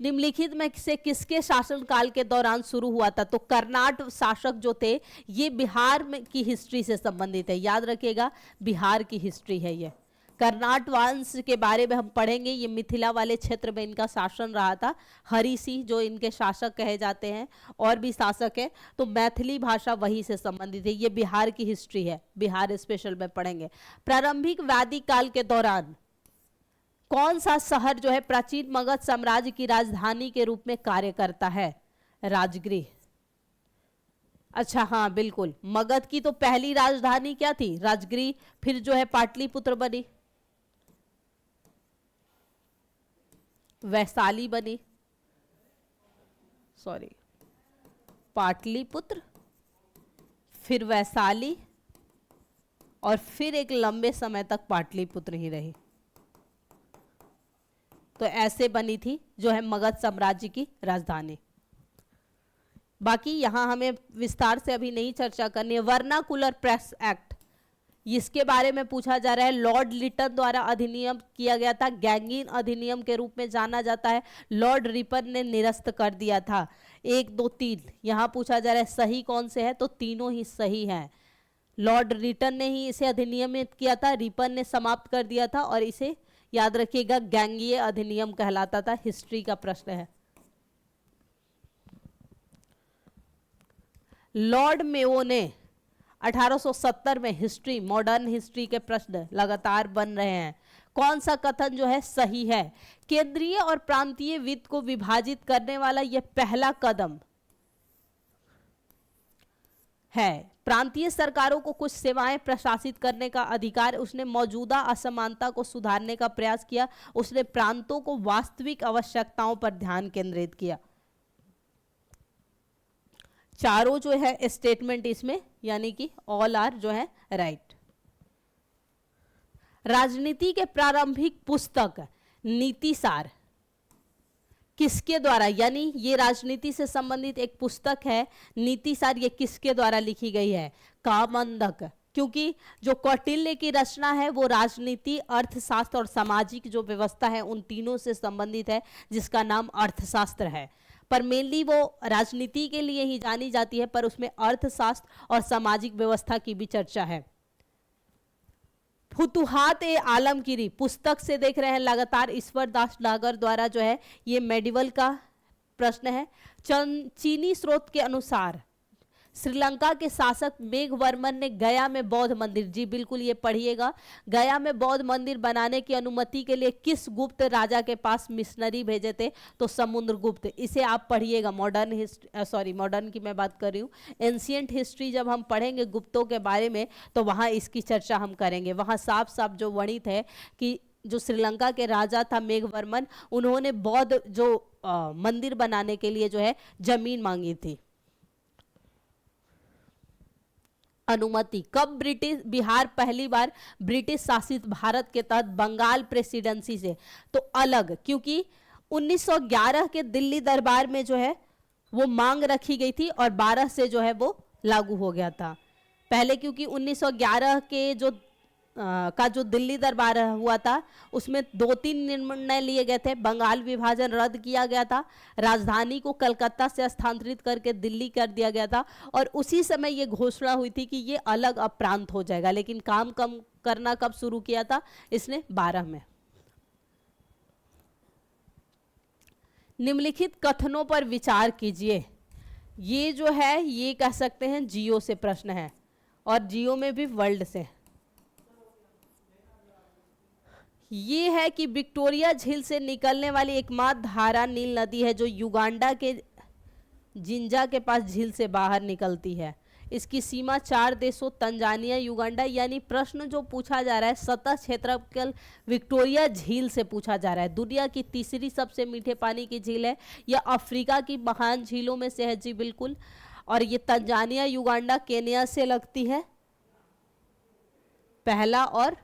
निम्नलिखित में से किसके शासनकाल के दौरान शुरू हुआ था? तो कर्नाट शासक जो थे, ये बिहार में की हिस्ट्री से संबंधित है, याद रखिएगा, बिहार की हिस्ट्री है ये। कर्नाट वंश के बारे में हम पढ़ेंगे। ये मिथिला वाले क्षेत्र में इनका शासन रहा था। हरि सिंह जो इनके शासक कहे जाते हैं, और भी शासक है। तो मैथिली भाषा वही से संबंधित है, ये बिहार की हिस्ट्री है, बिहार स्पेशल में पढ़ेंगे। प्रारंभिक वैदिक काल के दौरान कौन सा शहर जो है प्राचीन मगध साम्राज्य की राजधानी के रूप में कार्य करता है? राजगृह। अच्छा हाँ बिल्कुल, मगध की तो पहली राजधानी क्या थी? राजगृह। फिर जो है पाटलिपुत्र बनी, वैशाली बनी, पाटलिपुत्र, फिर वैशाली, और फिर एक लंबे समय तक पाटलिपुत्र ही रही। तो ऐसे बनी थी जो है मगध साम्राज्य की राजधानी। बाकी यहाँ हमें विस्तार से अभी नहीं चर्चा करनी है। वर्नाकुलर प्रेस एक्ट, इसके बारे में पूछा जा रहा है। लॉर्ड लिटन द्वारा अधिनियम किया गया था, गैंगिन अधिनियम के रूप में जाना जाता है। लॉर्ड रिपन ने निरस्त कर दिया था। 1 2 3 यहाँ पूछा जा रहा है सही कौन से है, तो तीनों ही सही हैं। लॉर्ड रिटन ने ही इसे अधिनियमित किया था, रिपन ने समाप्त कर दिया था, और इसे याद रखिएगा गैंगीय अधिनियम कहलाता था। हिस्ट्री का प्रश्न है। लॉर्ड मेयो ने 1870 में, हिस्ट्री, मॉडर्न हिस्ट्री के प्रश्न लगातार बन रहे हैं, कौन सा कथन जो है सही है? केंद्रीय और प्रांतीय वित्त को विभाजित करने वाला यह पहला कदम है। प्रांतीय सरकारों को कुछ सेवाएं प्रशासित करने का अधिकार, उसने मौजूदा असमानता को सुधारने का प्रयास किया, उसने प्रांतों को वास्तविक आवश्यकताओं पर ध्यान केंद्रित किया। चारों जो है स्टेटमेंट इसमें, यानी कि ऑल आर जो है राइट। राजनीति के प्रारंभिक पुस्तक नीति सार किसके द्वारा, यानी ये राजनीति से संबंधित एक पुस्तक है नीति सार, ये किसके द्वारा लिखी गई है? कामंदक। क्योंकि जो कौटिल्य की रचना है वो राजनीति, अर्थशास्त्र और सामाजिक जो व्यवस्था है उन तीनों से संबंधित है, जिसका नाम अर्थशास्त्र है। पर मेनली वो राजनीति के लिए ही जानी जाती है, पर उसमें अर्थशास्त्र और सामाजिक व्यवस्था की भी चर्चा है। फुतुहात ए आलमगीरी पुस्तक से देख रहे हैं लगातार, ईश्वर दास डागर द्वारा जो है ये मेडिवल का प्रश्न है। चीनी स्रोत के अनुसार श्रीलंका के शासक मेघवर्मन ने गया में बौद्ध मंदिर, जी बिल्कुल ये पढ़िएगा, गया में बौद्ध मंदिर बनाने की अनुमति के लिए किस गुप्त राजा के पास मिशनरी भेजे थे? तो समुद्रगुप्त। इसे आप पढ़िएगा। मॉडर्न हिस्ट्री, सॉरी मॉडर्न की मैं बात कर रही हूँ, एंशियंट हिस्ट्री जब हम पढ़ेंगे गुप्तों के बारे में तो वहाँ इसकी चर्चा हम करेंगे। वहाँ साफ साफ जो वर्णित है कि जो श्रीलंका के राजा था मेघवर्मन, उन्होंने बौद्ध जो मंदिर बनाने के लिए जो है जमीन मांगी थी, अनुमति। कब ब्रिटिश बिहार पहली बार ब्रिटिश शासित भारत के तहत बंगाल प्रेसिडेंसी से तो अलग? क्योंकि 1911 के दिल्ली दरबार में जो है वो मांग रखी गई थी और 12 से जो है वो लागू हो गया था। पहले क्योंकि 1911 के जो दिल्ली दरबार हुआ था उसमें 2-3 निर्णय लिए गए थे। बंगाल विभाजन रद्द किया गया था, राजधानी को कलकत्ता से स्थानांतरित करके दिल्ली कर दिया गया था, और उसी समय ये घोषणा हुई थी कि ये अलग अब प्रांत हो जाएगा। लेकिन काम कम करना कब शुरू किया था इसने? 12 में। निम्नलिखित कथनों पर विचार कीजिए। ये जो है ये कह सकते हैं जियो से प्रश्न है, और जियो में भी वर्ल्ड से। ये है कि विक्टोरिया झील से निकलने वाली एकमात्र धारा नील नदी है जो युगांडा के जिंजा के पास झील से बाहर निकलती है। इसकी सीमा 4 देशों तंजानिया, युगांडा, यानी प्रश्न जो पूछा जा रहा है सतह क्षेत्रफल विक्टोरिया झील से पूछा जा रहा है। दुनिया की तीसरी सबसे मीठे पानी की झील है, यह अफ्रीका की महान झीलों में से है, जी बिल्कुल। और ये तंजानिया, युगांडा, केन्या से लगती है। पहला और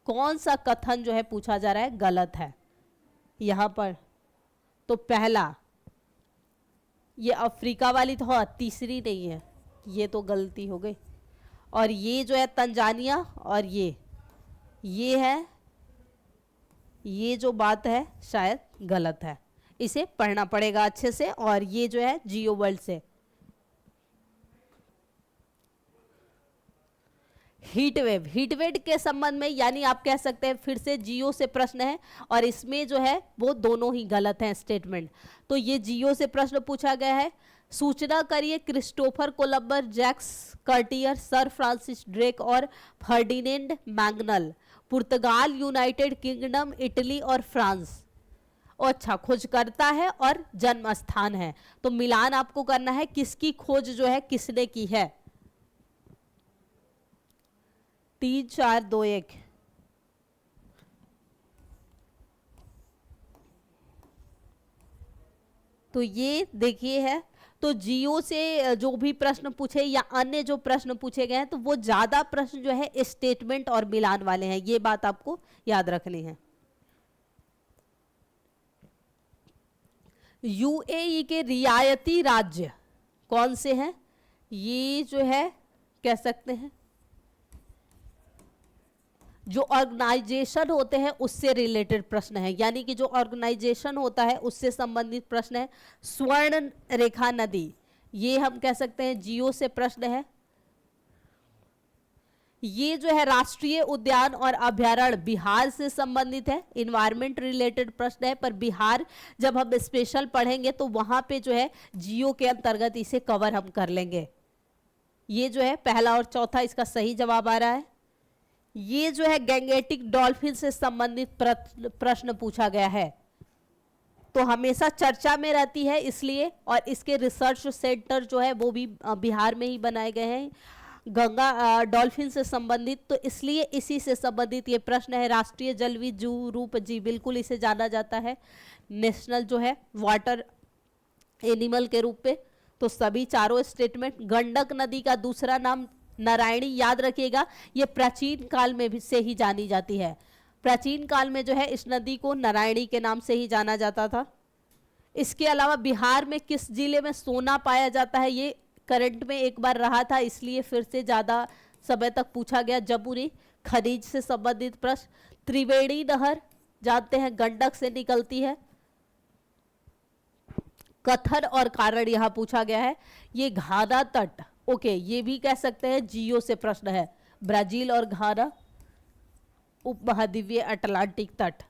कौन सा कथन जो है पूछा जा रहा है गलत है यहां पर? तो पहला, ये अफ्रीका वाली तो हाँ, तीसरी नहीं है, ये तो गलती हो गई। और ये जो है तंजानिया, और ये है, ये जो बात है शायद गलत है, इसे पढ़ना पड़ेगा अच्छे से। और ये जो है जियो वर्ल्ड से। हीट वेव के संबंध में, यानी आप कह सकते हैं फिर से जियो से प्रश्न है, और इसमें जो है वो दोनों ही गलत हैं स्टेटमेंट। तो ये जियो से प्रश्न पूछा गया है। सूचना करिए Christopher Columbus, Jacques Cartier, Sir Francis Drake और फर्डिनेंड मैग्नल पुर्तगाल, यूनाइटेड किंगडम, इटली और फ्रांस। अच्छा, खोजकर्ता है और जन्म स्थान है, तो मिलान आपको करना है किसकी खोज जो है किसने की है। 3 4 2 1। तो ये देखिए है, तो जियो से जो भी प्रश्न पूछे या अन्य जो प्रश्न पूछे गए हैं तो वो ज्यादा प्रश्न जो है स्टेटमेंट और मिलान वाले हैं, ये बात आपको याद रखनी है। यूएई के रियायती राज्य कौन से हैं? ये जो है कह सकते हैं जो ऑर्गेनाइजेशन होते हैं उससे रिलेटेड प्रश्न है, यानी कि जो ऑर्गेनाइजेशन होता है उससे संबंधित प्रश्न है। स्वर्ण रेखा नदी, ये हम कह सकते हैं जियो से प्रश्न है। ये जो है राष्ट्रीय उद्यान और अभयारण्य बिहार से संबंधित है, इन्वायरमेंट रिलेटेड प्रश्न है, पर बिहार जब हम स्पेशल पढ़ेंगे तो वहां पे जो है जियो के अंतर्गत इसे कवर हम कर लेंगे। ये जो है पहला और चौथा इसका सही जवाब आ रहा है। ये जो है गैंगेटिक डॉल्फिन से संबंधित प्रश्न पूछा गया है, तो हमेशा चर्चा में रहती है इसलिए, और इसके रिसर्च सेंटर जो है वो भी बिहार में ही बनाए गए हैं गंगा डॉल्फिन से संबंधित, तो इसलिए इसी से संबंधित ये प्रश्न है। राष्ट्रीय जलवी जू रूप, जी बिल्कुल इसे जाना जाता है नेशनल जो है वाटर एनिमल के रूप में। तो सभी चारों स्टेटमेंट। गंडक नदी का दूसरा नाम नारायणी, याद रखिएगा ये प्राचीन काल में भी से ही जानी जाती है। प्राचीन काल में जो है इस नदी को नारायणी के नाम से ही जाना जाता था। इसके अलावा बिहार में किस जिले में सोना पाया जाता है? ये करंट में एक बार रहा था इसलिए फिर से ज्यादा समय तक पूछा गया। जमुई खनिज से संबंधित प्रश्न। त्रिवेणी नहर जानते हैं गंडक से निकलती है। कथन और कारण यहां पूछा गया है। ये घाना तट, ओके, ये भी कह सकते हैं जियो से प्रश्न है। ब्राजील और घाना उपमहाद्वीपीय अटलांटिक तट,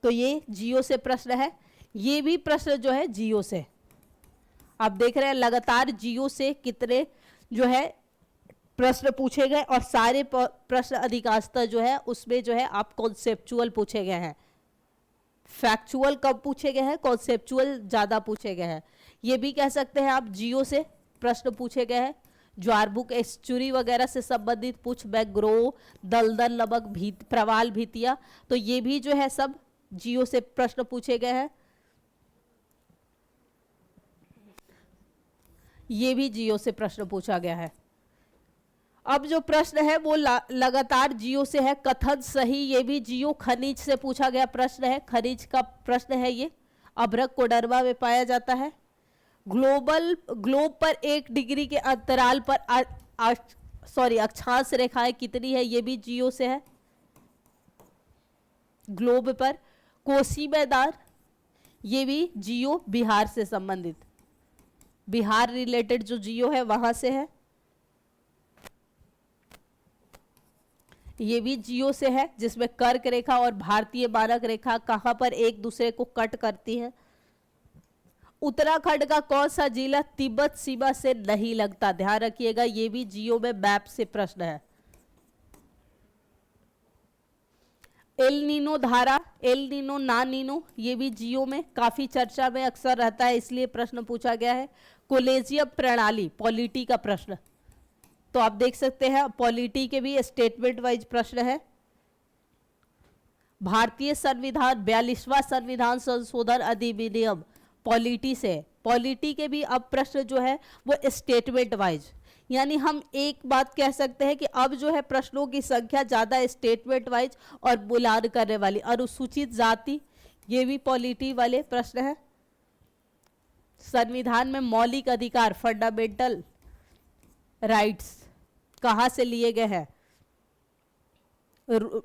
तो ये जियो से प्रश्न है। ये भी प्रश्न जो है जियो से। आप देख रहे हैं लगातार जियो से कितने जो है प्रश्न पूछे गए, और सारे प्रश्न अधिकांशतः जो है उसमें जो है आप कॉन्सेप्चुअल पूछे गए हैं। फैक्चुअल कम पूछे गए हैं, कॉन्सेप्चुअल ज्यादा पूछे गए हैं। ये भी कह सकते हैं आप जियो से प्रश्न पूछे गए हैं। ज्वारबुक एस्चुरी वगैरह से संबंधित पूछ, मैंग्रोव, दलदल नमक प्रवाल भीतिया, तो ये भी जो है सब जियो से प्रश्न पूछे गए हैं। ये भी जियो से प्रश्न पूछा गया है। अब जो प्रश्न है वो लगातार जियो से है। कथन सही, ये भी जियो। खनिज से पूछा गया प्रश्न है, खनिज का प्रश्न है ये। अभ्रक कोडरमा में पाया जाता है। ग्लोब पर 1 डिग्री के अंतराल पर अक्षांश रेखाएं कितनी है? ये भी जियो से है। ग्लोब पर कोसी मैदान, ये भी जियो बिहार से संबंधित, बिहार रिलेटेड जो जियो है वहां से है। ये भी जियो से है, जिसमें कर्क रेखा और भारतीय मानक रेखा कहां पर एक दूसरे को कट करती है। उत्तराखंड का कौन सा जिला तिब्बत सीमा से नहीं लगता? ध्यान रखिएगा ये भी जियो में मैप से प्रश्न है। एल नीनो धारा, एल नीनो ना नीनो, ये भी जियो में काफी चर्चा में अक्सर रहता है इसलिए प्रश्न पूछा गया है। कोलेजियम प्रणाली, पॉलिटी का प्रश्न, तो आप देख सकते हैं पॉलिटी के भी स्टेटमेंट वाइज प्रश्न है। भारतीय संविधान 42वां संविधान संशोधन अधिनियम पॉलिटी से, पॉलिटी के भी अब प्रश्न जो है वो स्टेटमेंट वाइज, यानी हम एक बात कह सकते हैं कि अब जो है प्रश्नों की संख्या ज्यादा स्टेटमेंट वाइज और बुलान करने वाली। अनुसूचित जाति, ये भी पॉलिटी वाले प्रश्न है। संविधान में मौलिक अधिकार, फंडामेंटल राइट्स कहां से लिए गए हैं?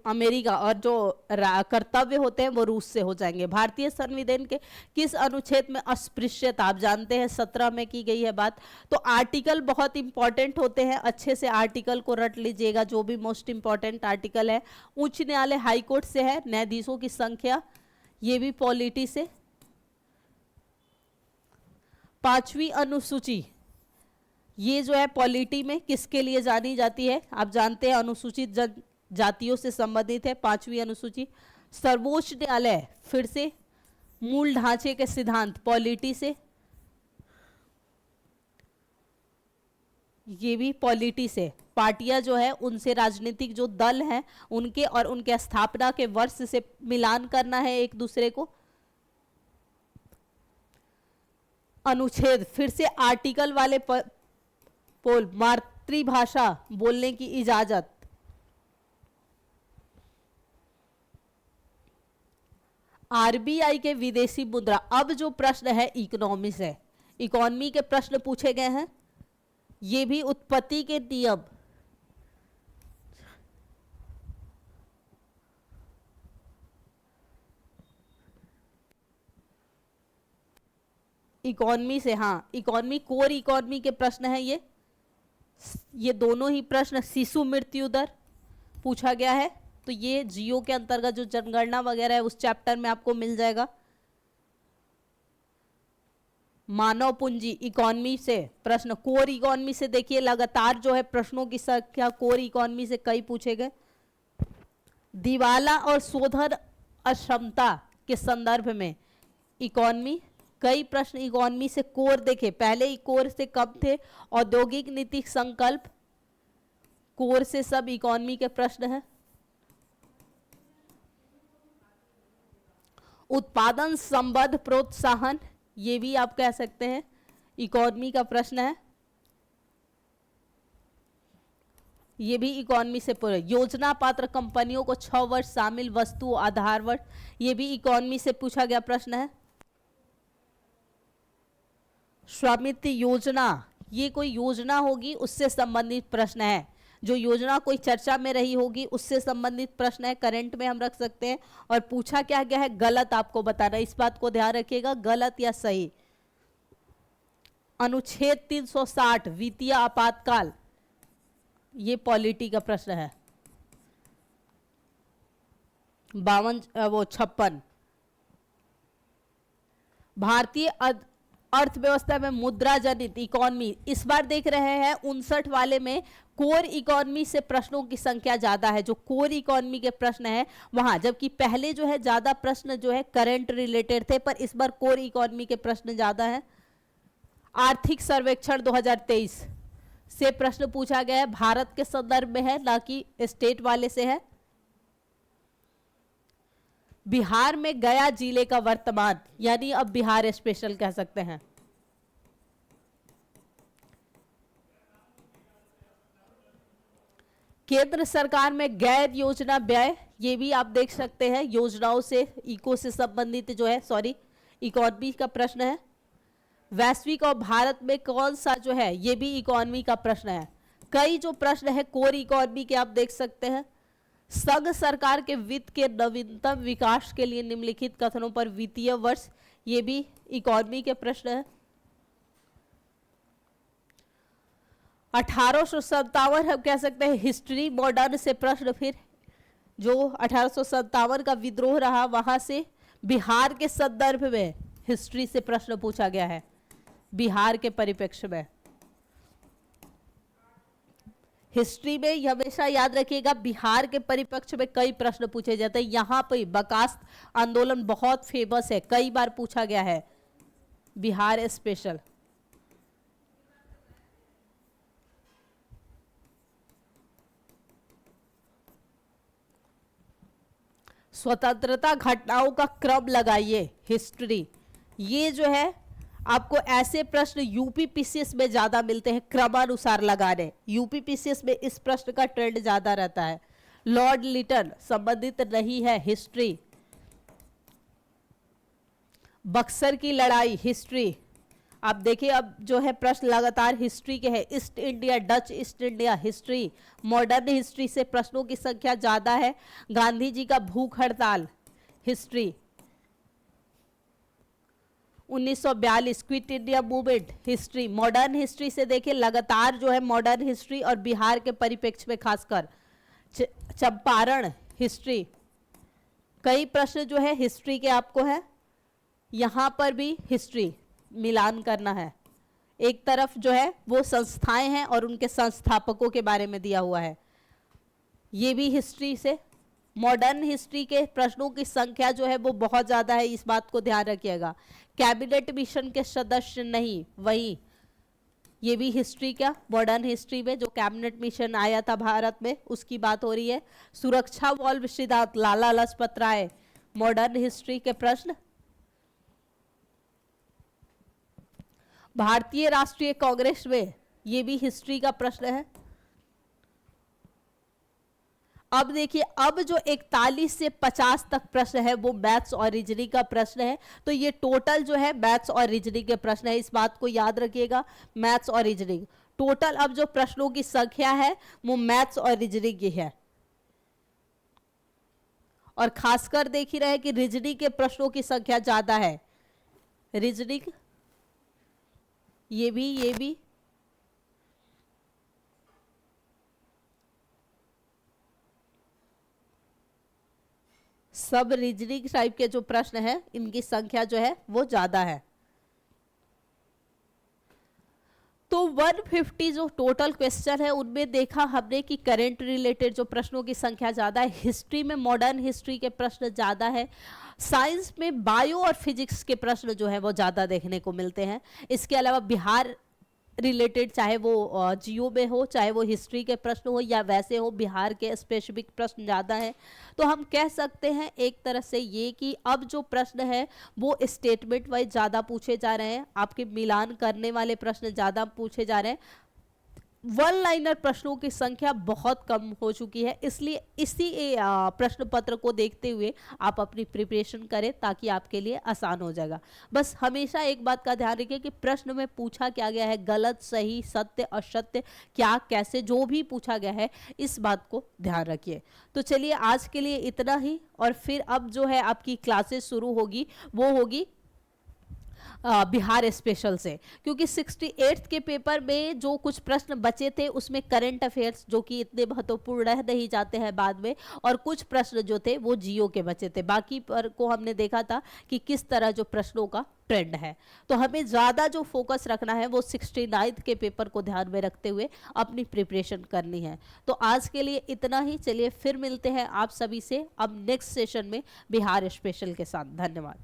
अमेरिका, और जो कर्तव्य होते हैं वो रूस से हो जाएंगे। भारतीय संविधान के किस अनुच्छेद में अस्पृश्यता, आप जानते हैं 17 में की गई है बात। तो आर्टिकल बहुत इंपॉर्टेंट होते हैं, अच्छे से आर्टिकल को रट लीजिएगा, जो भी मोस्ट इंपॉर्टेंट आर्टिकल है। उच्च न्यायालय हाईकोर्ट से है। न्यायाधीशों की संख्या, ये भी पॉलिटी से। 5वीं अनुसूची, ये जो है पॉलिटी में किसके लिए जानी जाती है? आप जानते हैं अनुसूचित जातियों से संबंधित है 5वीं अनुसूची। सर्वोच्च न्यायालय, फिर से मूल ढांचे के सिद्धांत, पॉलिटी से, ये भी पॉलिटी से। पार्टियां जो है उनसे, राजनीतिक जो दल हैं उनके और उनके स्थापना के वर्ष से मिलान करना है एक दूसरे को। अनुच्छेद, फिर से आर्टिकल वाले पोल, मातृभाषा बोलने की इजाजत। आरबीआई के विदेशी मुद्रा, अब जो प्रश्न है इकोनॉमी से, इकोनॉमी के प्रश्न पूछे गए हैं। ये भी उत्पत्ति के नियम, इकोनॉमी से, हाँ इकोनॉमी, कोर इकोनॉमी के प्रश्न है ये दोनों ही प्रश्न। शिशु मृत्यु दर पूछा गया है, तो ये जियो के अंतर्गत जो जनगणना वगैरह है उस चैप्टर में आपको मिल जाएगा। मानव पूंजी इकोनॉमी से प्रश्न, कोर इकोनॉमी से देखिए लगातार जो है प्रश्नों की संख्या कोर इकोनॉमी से कई पूछे गए। दिवाला और शोधन अक्षमता के संदर्भ में इकोनॉमी, कई प्रश्न इकोनॉमी से कोर देखे, पहले ही कोर से कम थे। औद्योगिक नीति संकल्प, कोर से सब इकोनॉमी के प्रश्न हैं। उत्पादन संबद्ध प्रोत्साहन, ये भी आप कह सकते हैं इकोनॉमी का प्रश्न है, ये भी इकोनॉमी से पूरे। योजना पात्र कंपनियों को 6 वर्ष शामिल वस्तु आधार वर्ष, ये भी इकोनॉमी से पूछा गया प्रश्न है। स्वामित्व योजना, ये कोई योजना होगी उससे संबंधित प्रश्न है, जो योजना कोई चर्चा में रही होगी उससे संबंधित प्रश्न है, करंट में हम रख सकते हैं। और पूछा क्या गया है, गलत आपको बताना, इस बात को ध्यान रखिएगा, गलत या सही। अनुच्छेद 360 वित्तीय आपातकाल, ये पॉलिटी का प्रश्न है। 56 भारतीय अर्थव्यवस्था में मुद्रा जनित इकोनॉमी, इस बार देख रहे हैं 59 वाले में कोर इकोनॉमी से प्रश्नों की संख्या ज्यादा है, जो कोर इकोनॉमी के प्रश्न है वहां, जबकि पहले जो है ज्यादा प्रश्न जो है करंट रिलेटेड थे, पर इस बार कोर इकोनॉमी के प्रश्न ज्यादा है। आर्थिक सर्वेक्षण 2023 से प्रश्न पूछा गया है, भारत के संदर्भ में है, ना कि स्टेट वाले से है। बिहार में गया जिले का वर्तमान, यानी अब बिहार स्पेशल कह सकते हैं। केंद्र सरकार में गैर योजना व्यय, ये भी आप देख सकते हैं, योजनाओं से इको से संबंधित जो है, सॉरी इकोनॉमी का प्रश्न है। वैश्विक और भारत में कौन सा जो है, ये भी इकोनॉमी का प्रश्न है। कई जो प्रश्न है कोर इकोनॉमी के आप देख सकते हैं। संघ सरकार के वित्त के नवीनतम विकास के लिए निम्नलिखित कथनों पर वित्तीय वर्ष, ये भी इकोनॉमी के प्रश्न है। 1857 हम कह सकते हैं हिस्ट्री मॉडर्न से प्रश्न, फिर जो 1857 का विद्रोह रहा वहां से बिहार के संदर्भ में हिस्ट्री से प्रश्न पूछा गया है, बिहार के परिप्रेक्ष्य में। हिस्ट्री में हमेशा याद रखिएगा बिहार के परिप्रेक्ष्य में कई प्रश्न पूछे जाते हैं। यहाँ पे बकास्त आंदोलन बहुत फेमस है, कई बार पूछा गया है, बिहार स्पेशल। स्वतंत्रता घटनाओं का क्रम लगाइए, हिस्ट्री। ये जो है आपको ऐसे प्रश्न यूपीपीसीएस में ज्यादा मिलते हैं, क्रमानुसार लगाने। यूपीपीसीएस में इस प्रश्न का ट्रेंड ज्यादा रहता है। लॉर्ड लिटन संबंधित नहीं है, हिस्ट्री। बक्सर की लड़ाई, हिस्ट्री। आप देखिए अब जो है प्रश्न लगातार हिस्ट्री के हैं। East India, Dutch east India, history. Modern history से प्रश्नों की संख्या ज्यादा है। गांधी जी का भूख हड़ताल, history. 1942 quit India movement, history. Modern history से देखिए लगातार जो है मॉडर्न हिस्ट्री और बिहार के परिप्रेक्ष्य में खासकर चंपारण, हिस्ट्री। कई प्रश्न जो है हिस्ट्री के आपको है, यहां पर भी हिस्ट्री मिलान करना है। एक तरफ जो है वो संस्थाएं हैं और उनके संस्थापकों के बारे में दिया हुआ है, ये भी हिस्ट्री से। मॉडर्न हिस्ट्री के प्रश्नों की संख्या जो है वो बहुत ज़्यादा है, इस बात को ध्यान रखिएगा। कैबिनेट मिशन के सदस्य नहीं, वही ये भी हिस्ट्री का, मॉडर्न हिस्ट्री में जो कैबिनेट मिशन आया था भारत में उसकी बात हो रही है। सुरक्षा वॉल्व सिद्धांत, लाला लाजपत राय, मॉडर्न हिस्ट्री के प्रश्न। भारतीय राष्ट्रीय कांग्रेस में, ये भी हिस्ट्री का प्रश्न है। अब देखिए, अब जो 41 से 50 तक प्रश्न है वो मैथ्स और रीजनिंग का प्रश्न है। तो ये टोटल जो है मैथ्स और रीजनिंग के प्रश्न है, इस बात को याद रखिएगा। मैथ्स और रीजनिंग टोटल अब जो प्रश्नों की संख्या है वो मैथ्स और रीजनिंग की है। और खासकर देख ही रहे कि रीजनिंग के प्रश्नों की संख्या ज्यादा है। रीजनिंग ये भी सब रीजनिंग टाइप के जो प्रश्न है इनकी संख्या जो है वो ज्यादा है। तो 150 जो टोटल क्वेश्चन है उनमें देखा हमने कि करंट रिलेटेड जो प्रश्नों की संख्या ज्यादा है, हिस्ट्री में मॉडर्न हिस्ट्री के प्रश्न ज्यादा है, साइंस में बायो और फिजिक्स के प्रश्न जो है वो ज्यादा देखने को मिलते हैं। इसके अलावा बिहार रिलेटेड चाहे वो जियो में हो, चाहे वो हिस्ट्री के प्रश्न हो या वैसे हो, बिहार के स्पेसिफिक प्रश्न ज़्यादा हैं। तो हम कह सकते हैं एक तरह से ये कि अब जो प्रश्न है वो स्टेटमेंट वाइज ज़्यादा पूछे जा रहे हैं, आपके मिलान करने वाले प्रश्न ज़्यादा पूछे जा रहे हैं। वन लाइनर प्रश्नों की संख्या बहुत कम हो चुकी है, इसलिए इसी प्रश्न पत्र को देखते हुए आप अपनी प्रिपरेशन करें ताकि आपके लिए आसान हो जाएगा। बस हमेशा एक बात का ध्यान रखिए कि प्रश्न में पूछा क्या गया है, गलत सही सत्य असत्य क्या कैसे जो भी पूछा गया है इस बात को ध्यान रखिए। तो चलिए आज के लिए इतना ही, और फिर अब जो है आपकी क्लासेस शुरू होगी वो होगी बिहार स्पेशल से, क्योंकि 68th के पेपर में जो कुछ प्रश्न बचे थे उसमें करंट अफेयर्स जो कि इतने महत्वपूर्ण रह नहीं जाते हैं बाद में, और कुछ प्रश्न जो थे वो जियो के बचे थे। बाकी पर को हमने देखा था कि किस तरह जो प्रश्नों का ट्रेंड है। तो हमें ज़्यादा जो फोकस रखना है वो 69th के पेपर को ध्यान में रखते हुए अपनी प्रिपरेशन करनी है। तो आज के लिए इतना ही, चलिए फिर मिलते हैं आप सभी से अब नेक्स्ट सेशन में बिहार स्पेशल के साथ। धन्यवाद।